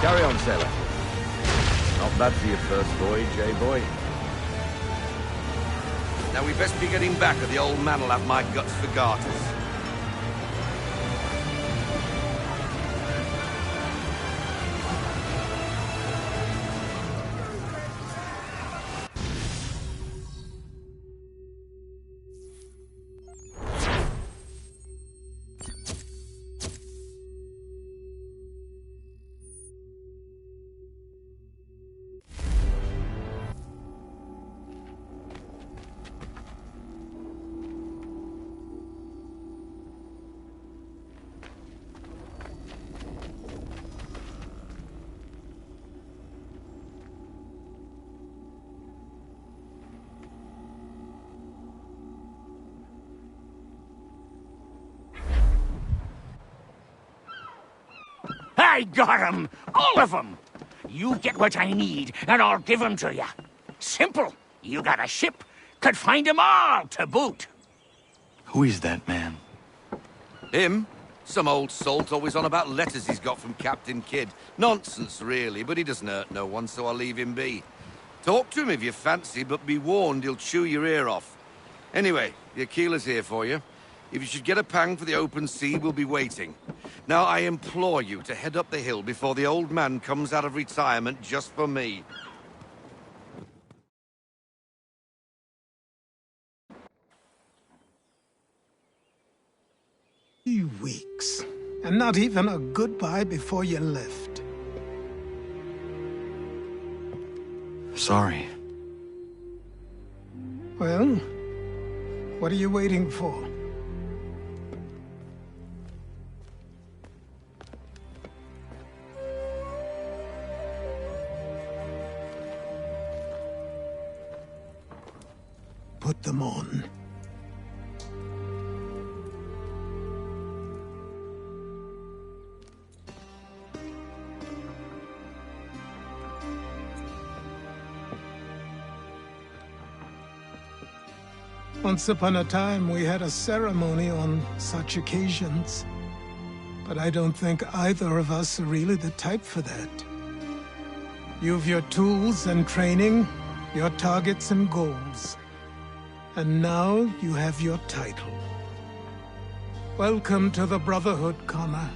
Carry on, sailor. Not bad for your first voyage, eh, boy? Now we best be getting back, or the old man'll have my guts for garters. I got 'em! All of 'em! You get what I need, and I'll give 'em to you. Simple. You got a ship. Could find 'em all to boot. Who is that man? Him? Some old salt always on about letters he's got from Captain Kidd. Nonsense, really, but he doesn't hurt no one, so I'll leave him be. Talk to him if you fancy, but be warned he'll chew your ear off. Anyway, the Aquila's here for you. If you should get a pang for the open sea, we'll be waiting. Now, I implore you to head up the hill before the old man comes out of retirement just for me. 3 weeks. And not even a goodbye before you left. Sorry. Well, what are you waiting for? Put them on. Once upon a time, we had a ceremony on such occasions. But I don't think either of us are really the type for that. You've your tools and training, your targets and goals. And now you have your title. Welcome to the Brotherhood, Connor.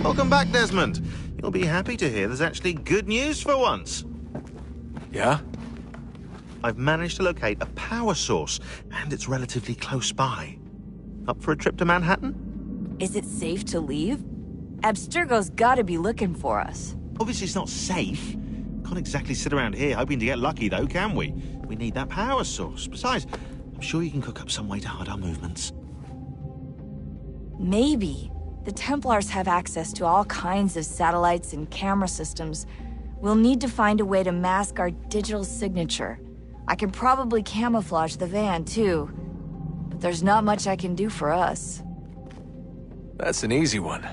Welcome back, Desmond. You'll be happy to hear there's actually good news for once. Yeah? I've managed to locate a power source, and it's relatively close by. Up for a trip to Manhattan? Is it safe to leave? Abstergo's gotta be looking for us. Obviously it's not safe. Can't exactly sit around here hoping to get lucky, though, can we? We need that power source. Besides, I'm sure you can cook up some way to hide our movements. Maybe. The Templars have access to all kinds of satellites and camera systems. We'll need to find a way to mask our digital signature. I can probably camouflage the van, too. But there's not much I can do for us. That's an easy one.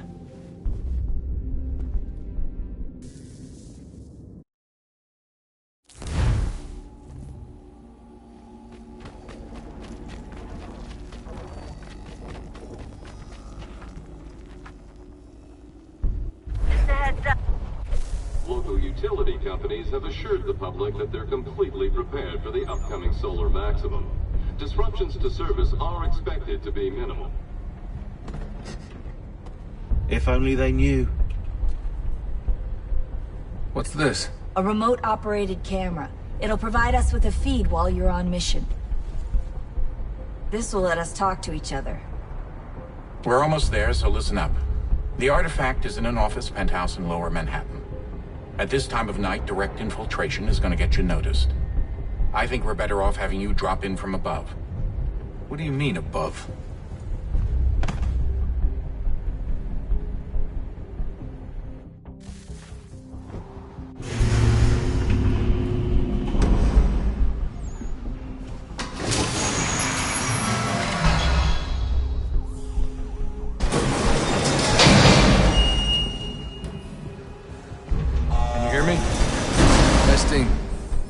Local utility companies have assured the public that they're completely prepared for the upcoming solar maximum. Disruptions to service are expected to be minimal. If only they knew. What's this? A remote-operated camera. It'll provide us with a feed while you're on mission. This will let us talk to each other. We're almost there, so listen up. The artifact is in an office penthouse in Lower Manhattan. At this time of night, direct infiltration is going to get you noticed. I think we're better off having you drop in from above. What do you mean, above?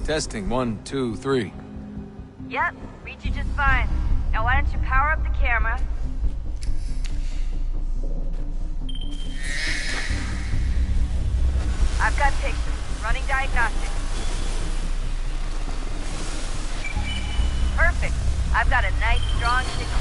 Testing, 1, 2, 3. Yep, reach you just fine. Now why don't you power up the camera? I've got pictures. Running diagnostics. Perfect. I've got a nice, strong signal.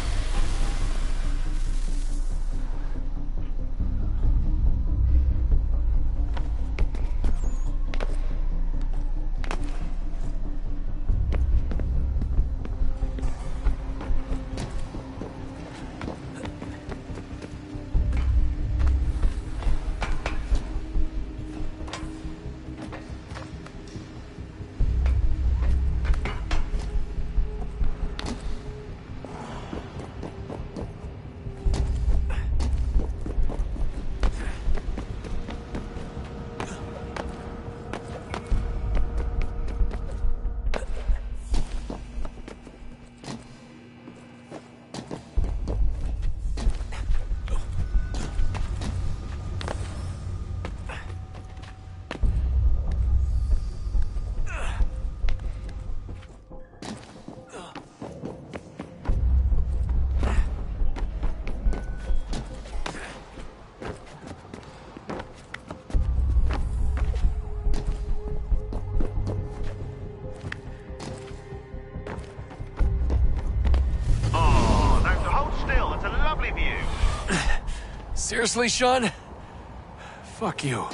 Seriously, Sean? Fuck you.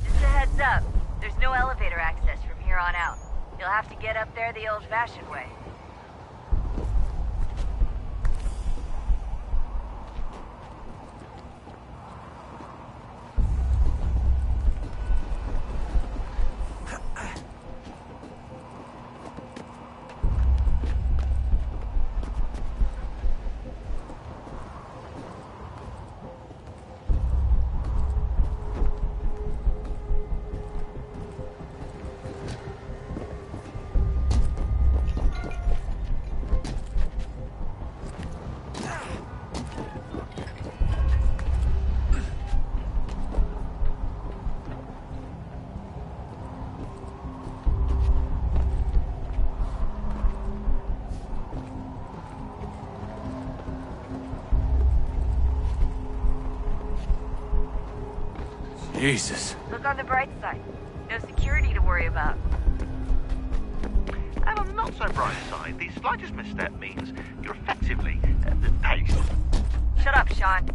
Just a heads up. There's no elevator access from here on out. You'll have to get up there the old-fashioned way. Jesus. Look on the bright side. No security to worry about. And on the not so bright side, the slightest misstep means you're effectively paced. Shut up, Sean.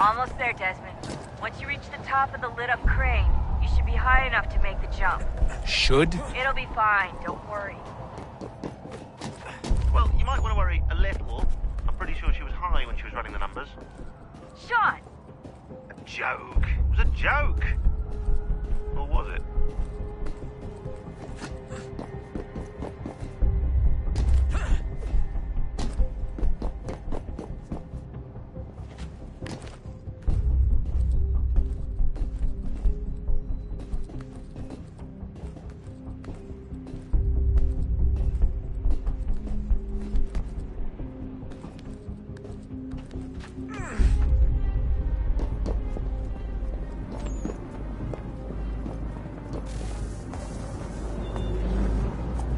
Almost there, Desmond. Once you reach the top of the lit-up crane, you should be high enough to make the jump. Should? It'll be fine, don't worry. Well, you might want to worry a little. I'm pretty sure she was high when she was running the numbers. Sean! A joke. It was a joke. Or was it?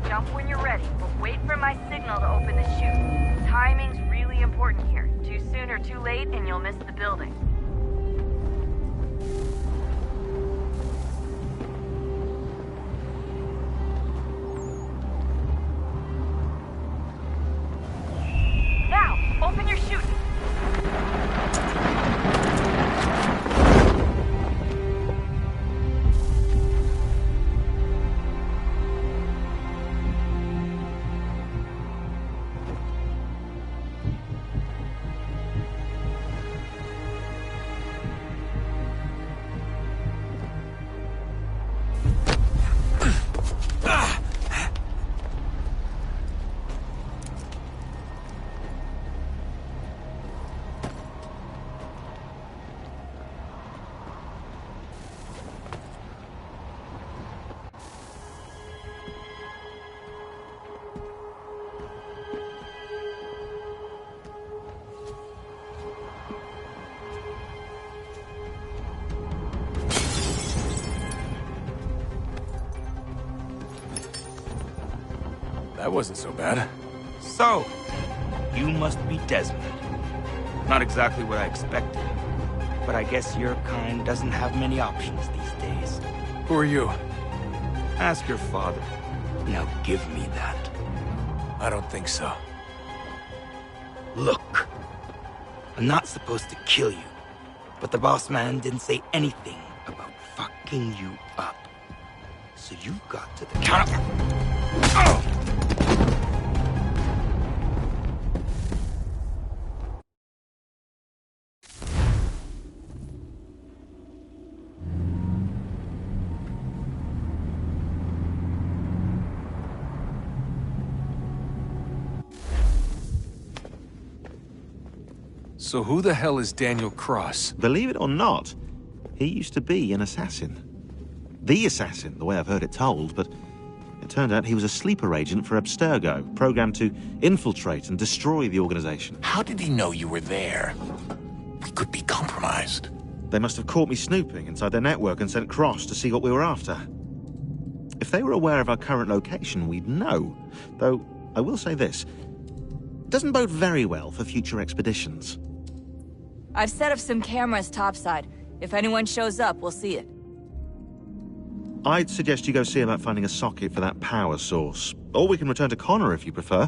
Jump when you're ready, but wait for my signal to open the chute. Timing's really important here. Too soon or too late, and you'll miss the building. Now, open your chute. That wasn't so bad. So, you must be Desmond. Not exactly what I expected, but I guess your kind doesn't have many options these days. Who are you? Ask your father. Now give me that. I don't think so. Look, I'm not supposed to kill you, But the boss man didn't say anything about fucking you up. So you got to the counter. Oh! So who the hell is Daniel Cross? Believe it or not, he used to be an assassin. The assassin, the way I've heard it told, but it turned out he was a sleeper agent for Abstergo, programmed to infiltrate and destroy the organization. How did he know you were there? We could be compromised. They must have caught me snooping inside their network and sent Cross to see what we were after. If they were aware of our current location, we'd know. Though, I will say this, it doesn't bode very well for future expeditions. I've set up some cameras topside. If anyone shows up, we'll see it. I'd suggest you go see about finding a socket for that power source. Or we can return to Connor if you prefer.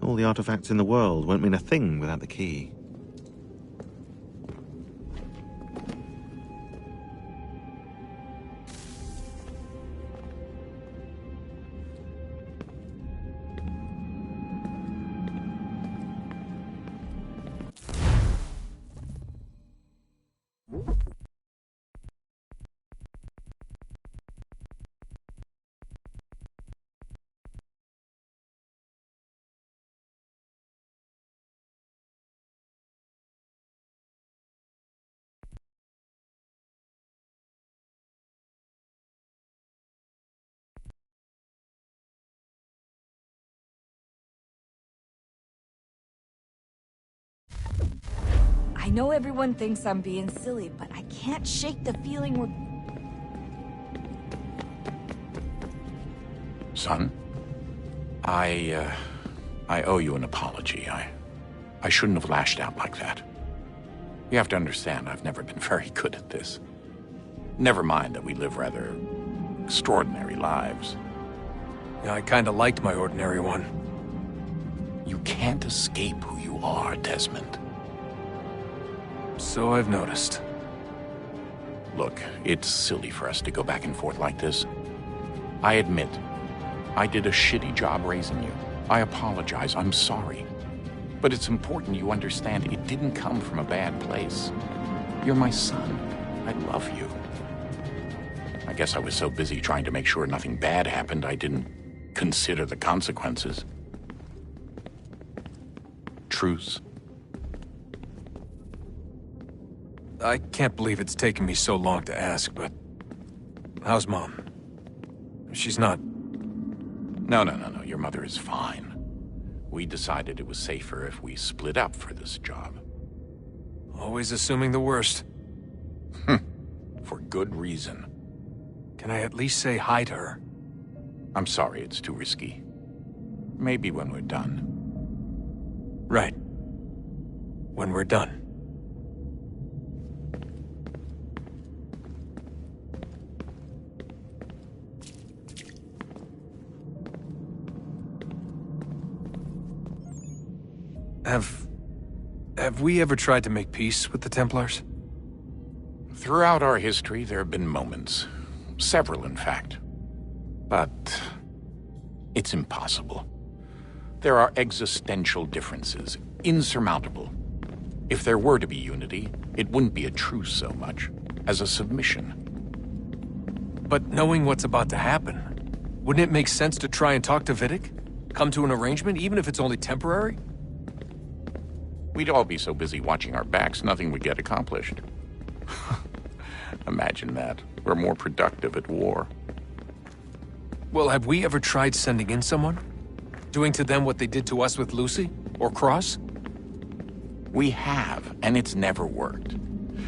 All the artifacts in the world won't mean a thing without the key. I know everyone thinks I'm being silly, but I can't shake the feeling we're... Son, I owe you an apology. I shouldn't have lashed out like that. You have to understand, I've never been very good at this. Never mind that we live rather extraordinary lives. Yeah, I kinda liked my ordinary one. You can't escape who you are, Desmond. So I've noticed. Look, it's silly for us to go back and forth like this. I admit, I did a shitty job raising you. I apologize, I'm sorry. But it's important you understand it didn't come from a bad place. You're my son. I love you. I guess I was so busy trying to make sure nothing bad happened, I didn't consider the consequences. Truce. I can't believe it's taken me so long to ask, but... how's Mom? She's not... No. Your mother is fine. We decided it was safer if we split up for this job. Always assuming the worst. For good reason. Can I at least say hi to her? I'm sorry, it's too risky. Maybe when we're done. Right. When we're done. Have we ever tried to make peace with the Templars? Throughout our history, there have been moments. Several, in fact. But it's impossible. There are existential differences, insurmountable. If there were to be unity, it wouldn't be a truce so much as a submission. But knowing what's about to happen, wouldn't it make sense to try and talk to Vidic? Come to an arrangement, even if it's only temporary? We'd all be so busy watching our backs, nothing would get accomplished. Imagine that. We're more productive at war. Well, have we ever tried sending in someone? Doing to them what they did to us with Lucy? Or Cross? We have, and it's never worked.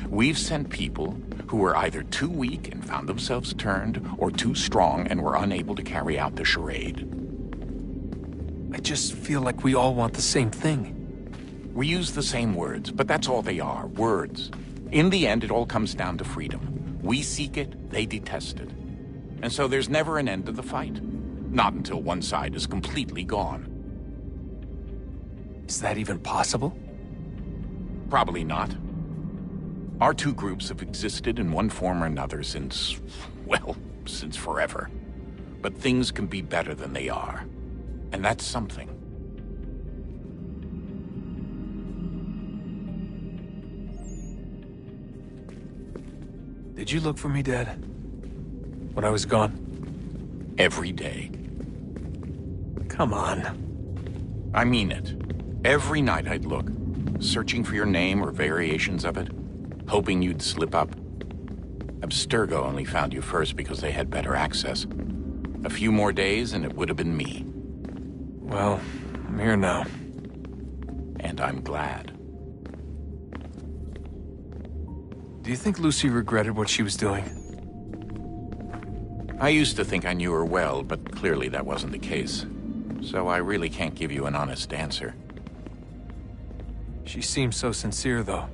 We've sent people who were either too weak and found themselves turned, or too strong and were unable to carry out the charade. I just feel like we all want the same thing. We use the same words, but that's all they are, words. In the end, it all comes down to freedom. We seek it, they detest it. And so there's never an end to the fight. Not until one side is completely gone. Is that even possible? Probably not. Our two groups have existed in one form or another since, well, since forever. But things can be better than they are. And that's something. Did you look for me, Dad? When I was gone? Every day. Come on. I mean it. Every night I'd look, searching for your name or variations of it, hoping you'd slip up. Abstergo only found you first because they had better access. A few more days and it would have been me. Well, I'm here now. And I'm glad. Do you think Lucy regretted what she was doing? I used to think I knew her well, but clearly that wasn't the case. So I really can't give you an honest answer. She seemed so sincere, though.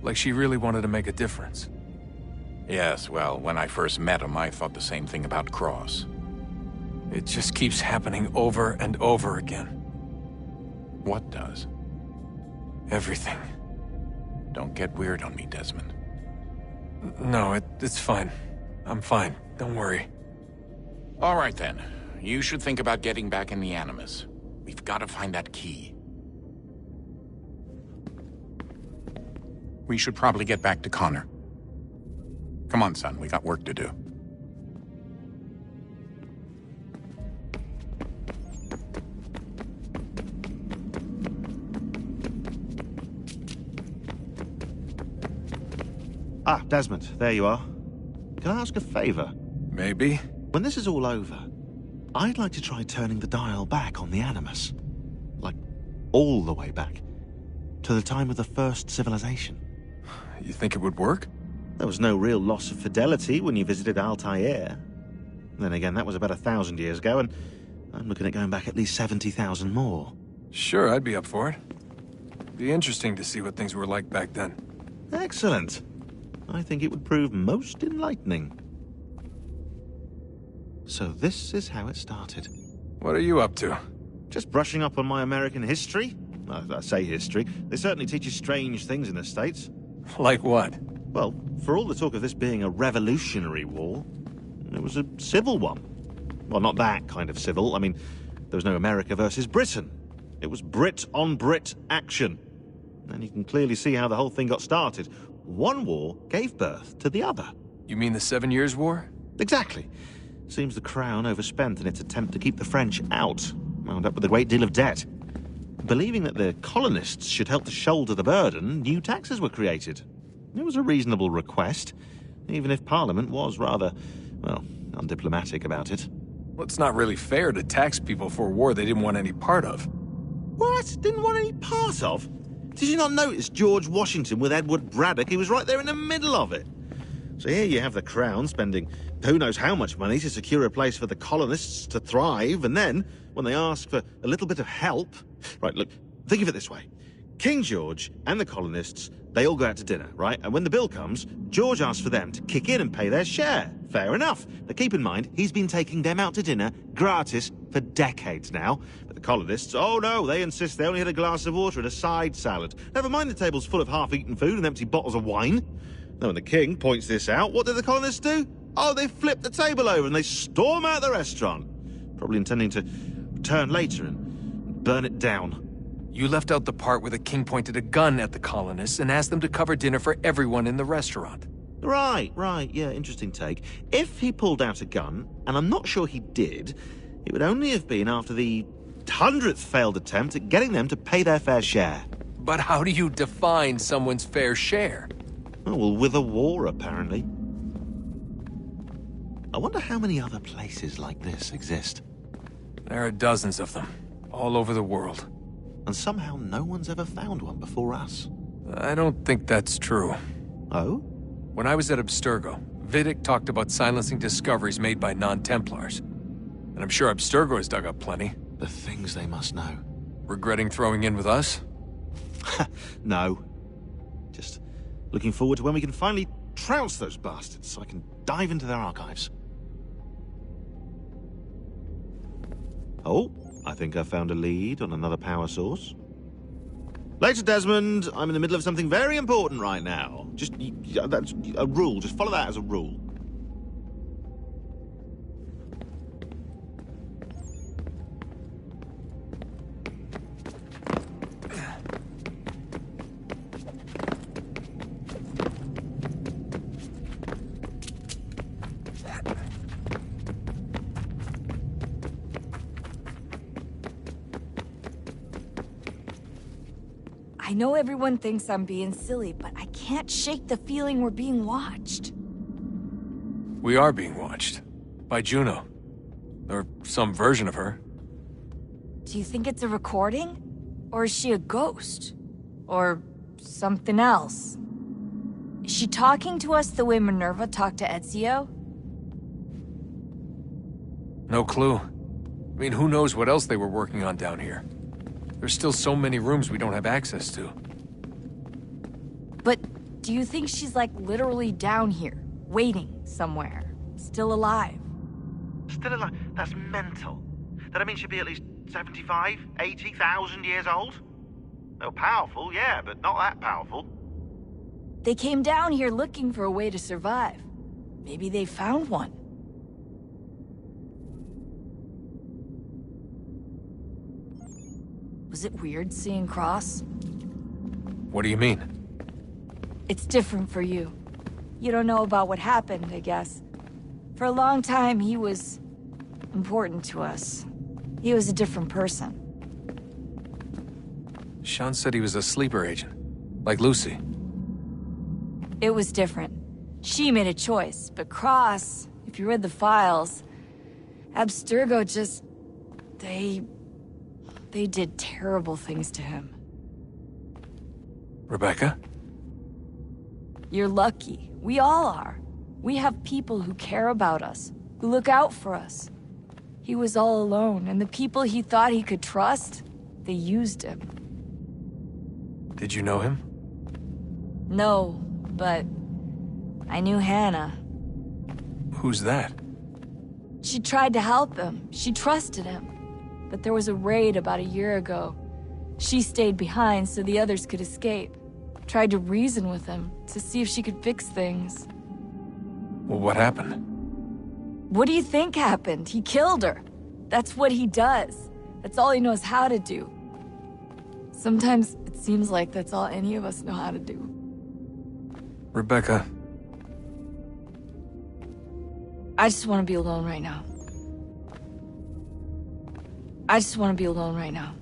Like she really wanted to make a difference. Yes, well, when I first met him, I thought the same thing about Cross. It just keeps happening over and over again. What does? Everything. Don't get weird on me, Desmond. No, it's fine. I'm fine. Don't worry. All right, then. You should think about getting back in the Animus. We've got to find that key. We should probably get back to Connor. Come on, son. We got work to do. Ah, Desmond, there you are. Can I ask a favor? Maybe. When this is all over, I'd like to try turning the dial back on the Animus. Like, all the way back. To the time of the first civilization. You think it would work? There was no real loss of fidelity when you visited Altair. Then again, that was about 1,000 years ago, and I'm looking at going back at least 70,000 more. Sure, I'd be up for it. Be interesting to see what things were like back then. Excellent. I think it would prove most enlightening. So this is how it started. What are you up to? Just brushing up on my American history. I say history. They certainly teach you strange things in the States. Like what? Well, for all the talk of this being a revolutionary war, it was a civil one. Well, not that kind of civil. I mean, there was no America versus Britain. It was Brit on Brit action. And you can clearly see how the whole thing got started. One war gave birth to the other. You mean the 7 Years' War? Exactly. Seems the Crown overspent in its attempt to keep the French out, wound up with a great deal of debt. Believing that the colonists should help to shoulder the burden, new taxes were created. It was a reasonable request, even if Parliament was rather, well, undiplomatic about it. Well, it's not really fair to tax people for a war they didn't want any part of. What? Didn't want any part of? Did you not notice George Washington with Edward Braddock? He was right there in the middle of it. So here you have the Crown spending who knows how much money to secure a place for the colonists to thrive, and then, when they ask for a little bit of help... Right, look, think of it this way. King George and the colonists, they all go out to dinner, right? And when the bill comes, George asks for them to kick in and pay their share. Fair enough. Now keep in mind, he's been taking them out to dinner gratis for decades now. But the colonists, oh no, they insist they only had a glass of water and a side salad. Never mind the table's full of half-eaten food and empty bottles of wine. Now when the king points this out, what do the colonists do? Oh, they flip the table over and they storm out the restaurant. Probably intending to return later and burn it down. You left out the part where the king pointed a gun at the colonists and asked them to cover dinner for everyone in the restaurant. Right, yeah, interesting take. If he pulled out a gun, and I'm not sure he did, it would only have been after the 100th failed attempt at getting them to pay their fair share. But how do you define someone's fair share? Oh, well, with a war, apparently. I wonder how many other places like this exist. There are dozens of them, all over the world. And somehow no one's ever found one before us. I don't think that's true. Oh? When I was at Abstergo, Vidic talked about silencing discoveries made by non-Templars. And I'm sure Abstergo has dug up plenty. The things they must know. Regretting throwing in with us? No. Just looking forward to when we can finally trounce those bastards so I can dive into their archives. Oh, I think I found a lead on another power source. Later, Desmond. I'm in the middle of something very important right now. That's a rule. Just follow that as a rule. I know everyone thinks I'm being silly, but I can't shake the feeling we're being watched. We are being watched. By Juno. Or some version of her. Do you think it's a recording? Or is she a ghost? Or something else? Is she talking to us the way Minerva talked to Ezio? No clue. I mean, who knows what else they were working on down here? There's still so many rooms we don't have access to. But do you think she's like literally down here, waiting somewhere, still alive? Still alive? That's mental. That means she'd be at least 75, 80,000 years old? Oh, powerful, yeah, but not that powerful. They came down here looking for a way to survive. Maybe they found one. Was it weird seeing Cross? What do you mean? It's different for you. You don't know about what happened, I guess. For a long time, he was important to us. He was a different person. Sean said he was a sleeper agent. Like Lucy. It was different. She made a choice, but Cross, if you read the files, Abstergo just... They did terrible things to him. Rebecca? You're lucky. We all are. We have people who care about us, who look out for us. He was all alone, and the people he thought he could trust, they used him. Did you know him? No, but I knew Hannah. Who's that? She tried to help him. She trusted him. But there was a raid about a year ago. She stayed behind so the others could escape. Tried to reason with him to see if she could fix things. Well, what happened? What do you think happened? He killed her. That's what he does. That's all he knows how to do. Sometimes it seems like that's all any of us know how to do. Rebecca. I just want to be alone right now. I just want to be alone right now.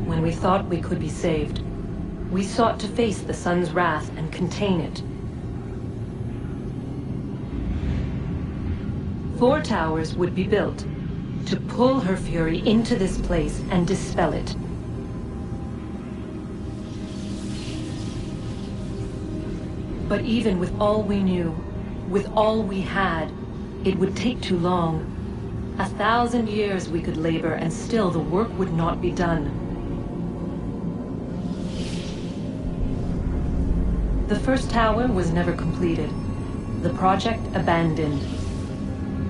When we thought we could be saved, we sought to face the sun's wrath and contain it. 4 towers would be built to pull her fury into this place and dispel it. But even with all we knew, with all we had, it would take too long. 1,000 years we could labor and still the work would not be done. The first tower was never completed. The project abandoned.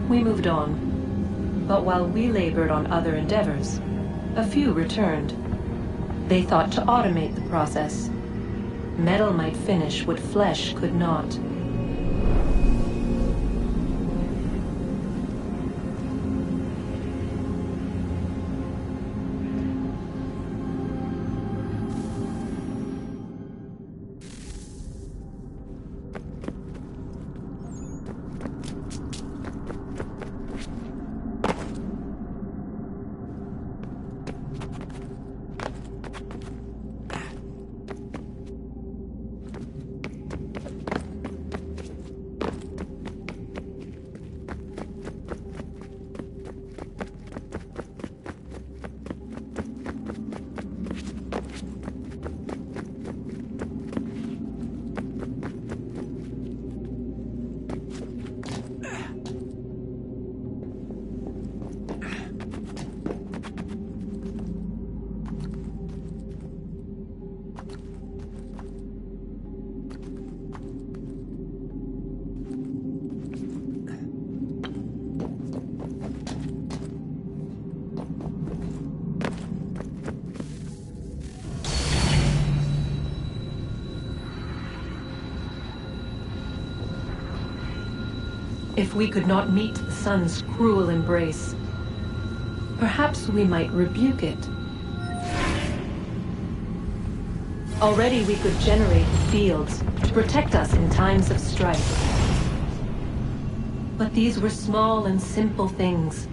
We moved on. But while we labored on other endeavors, a few returned. They thought to automate the process. Metal might finish what flesh could not. If we could not meet the sun's cruel embrace, perhaps we might rebuke it. Already we could generate fields to protect us in times of strife. But these were small and simple things.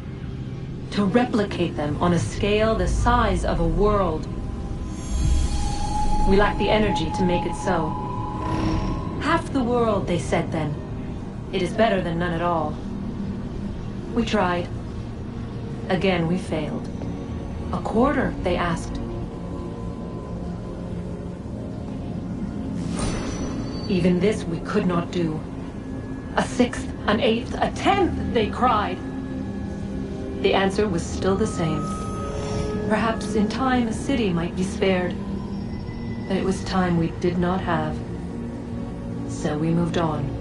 To replicate them on a scale the size of a world, we lack the energy to make it so. Half the world, they said then. It is better than none at all. We tried. Again, we failed. A quarter, they asked. Even this we could not do. A sixth, an eighth, a tenth, they cried. The answer was still the same. Perhaps in time a city might be spared. But it was time we did not have. So we moved on.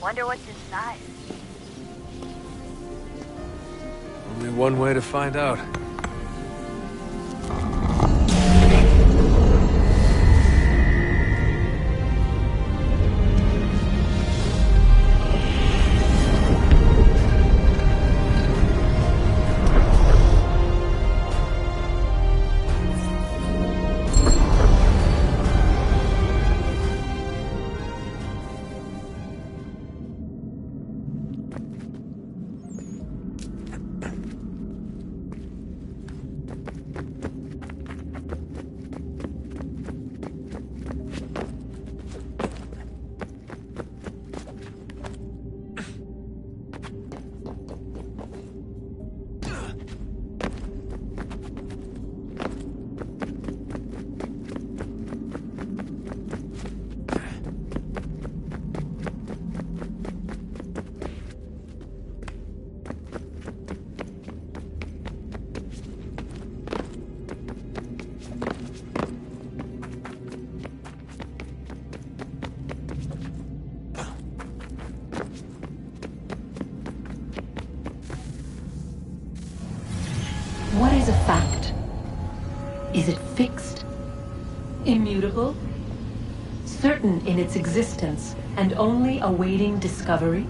Wonder what's inside. Only one way to find out. What is a fact? Is it fixed? Immutable? Certain in its existence and only awaiting discovery?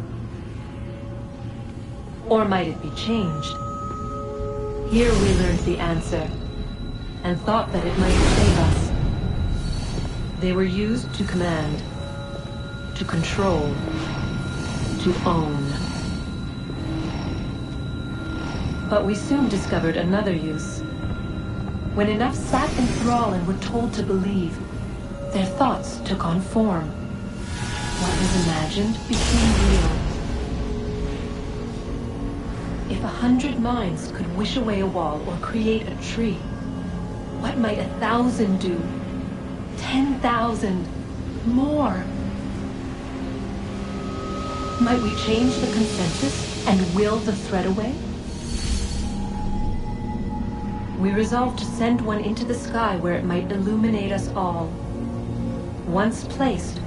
Or might it be changed? Here we learned the answer and thought that it might save us. They were used to command, to control, to own. But we soon discovered another use. When enough sat in thrall and were told to believe, their thoughts took on form. What was imagined became real. If 100 minds could wish away a wall or create a tree, what might 1,000 do? 10,000? More? Might we change the consensus and will the threat away? We resolved to send one into the sky where it might illuminate us all. Once placed,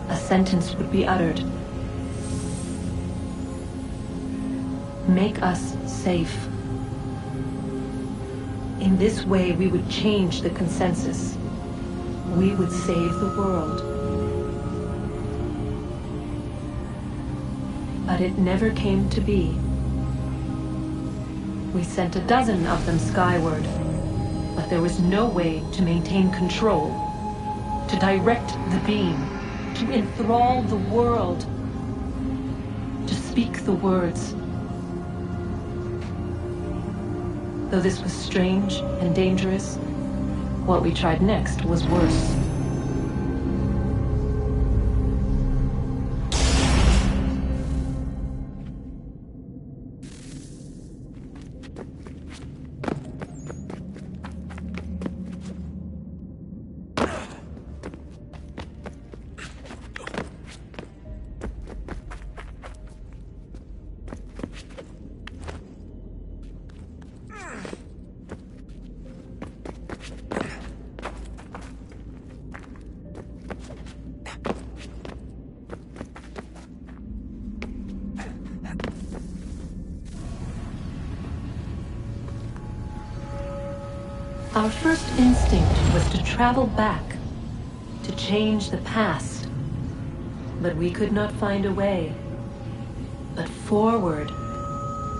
a sentence would be uttered. Make us safe. In this way, we would change the consensus. We would save the world. But it never came to be. We sent a dozen of them skyward, but there was no way to maintain control, to direct the beam, to enthrall the world, to speak the words. Though this was strange and dangerous, what we tried next was worse. Our first instinct was to travel back, to change the past. But we could not find a way. But forward,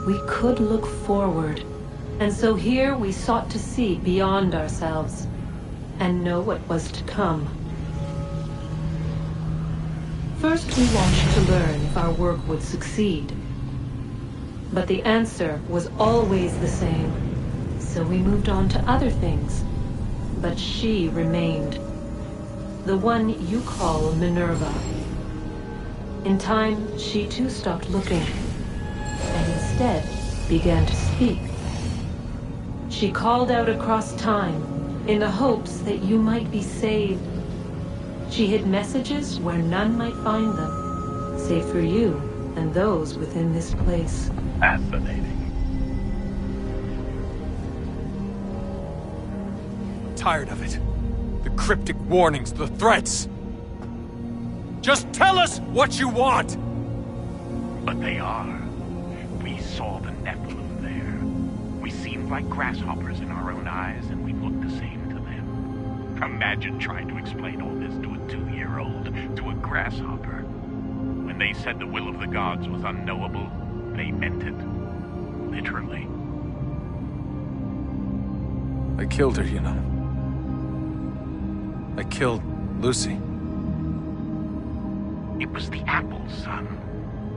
we could look forward. And so here we sought to see beyond ourselves and know what was to come. First, we wanted to learn if our work would succeed. But the answer was always the same. So we moved on to other things. But she remained. The one you call Minerva. In time, she too stopped looking, and instead began to speak. She called out across time, in the hopes that you might be saved. She hid messages where none might find them, save for you and those within this place. Fascinating. Tired of it. The cryptic warnings, the threats. Just tell us what you want! But they are. We saw the Nephilim there. We seemed like grasshoppers in our own eyes, and we looked the same to them. Imagine trying to explain all this to a 2-year-old, to a grasshopper. When they said the will of the gods was unknowable, they meant it. Literally. I killed her, you know. I killed Lucy. It was the apple, son.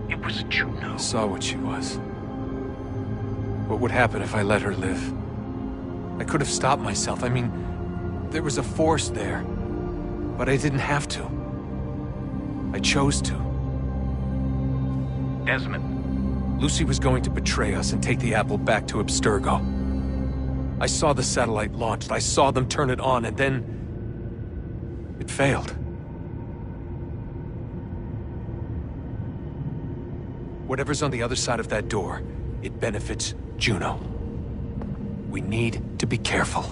It was Juno. I saw what she was. What would happen if I let her live? I could have stopped myself. I mean, there was a force there. But I didn't have to. I chose to. Desmond. Lucy was going to betray us and take the apple back to Abstergo. I saw the satellite launched. I saw them turn it on, and then it failed. Whatever's on the other side of that door, it benefits Juno. We need to be careful.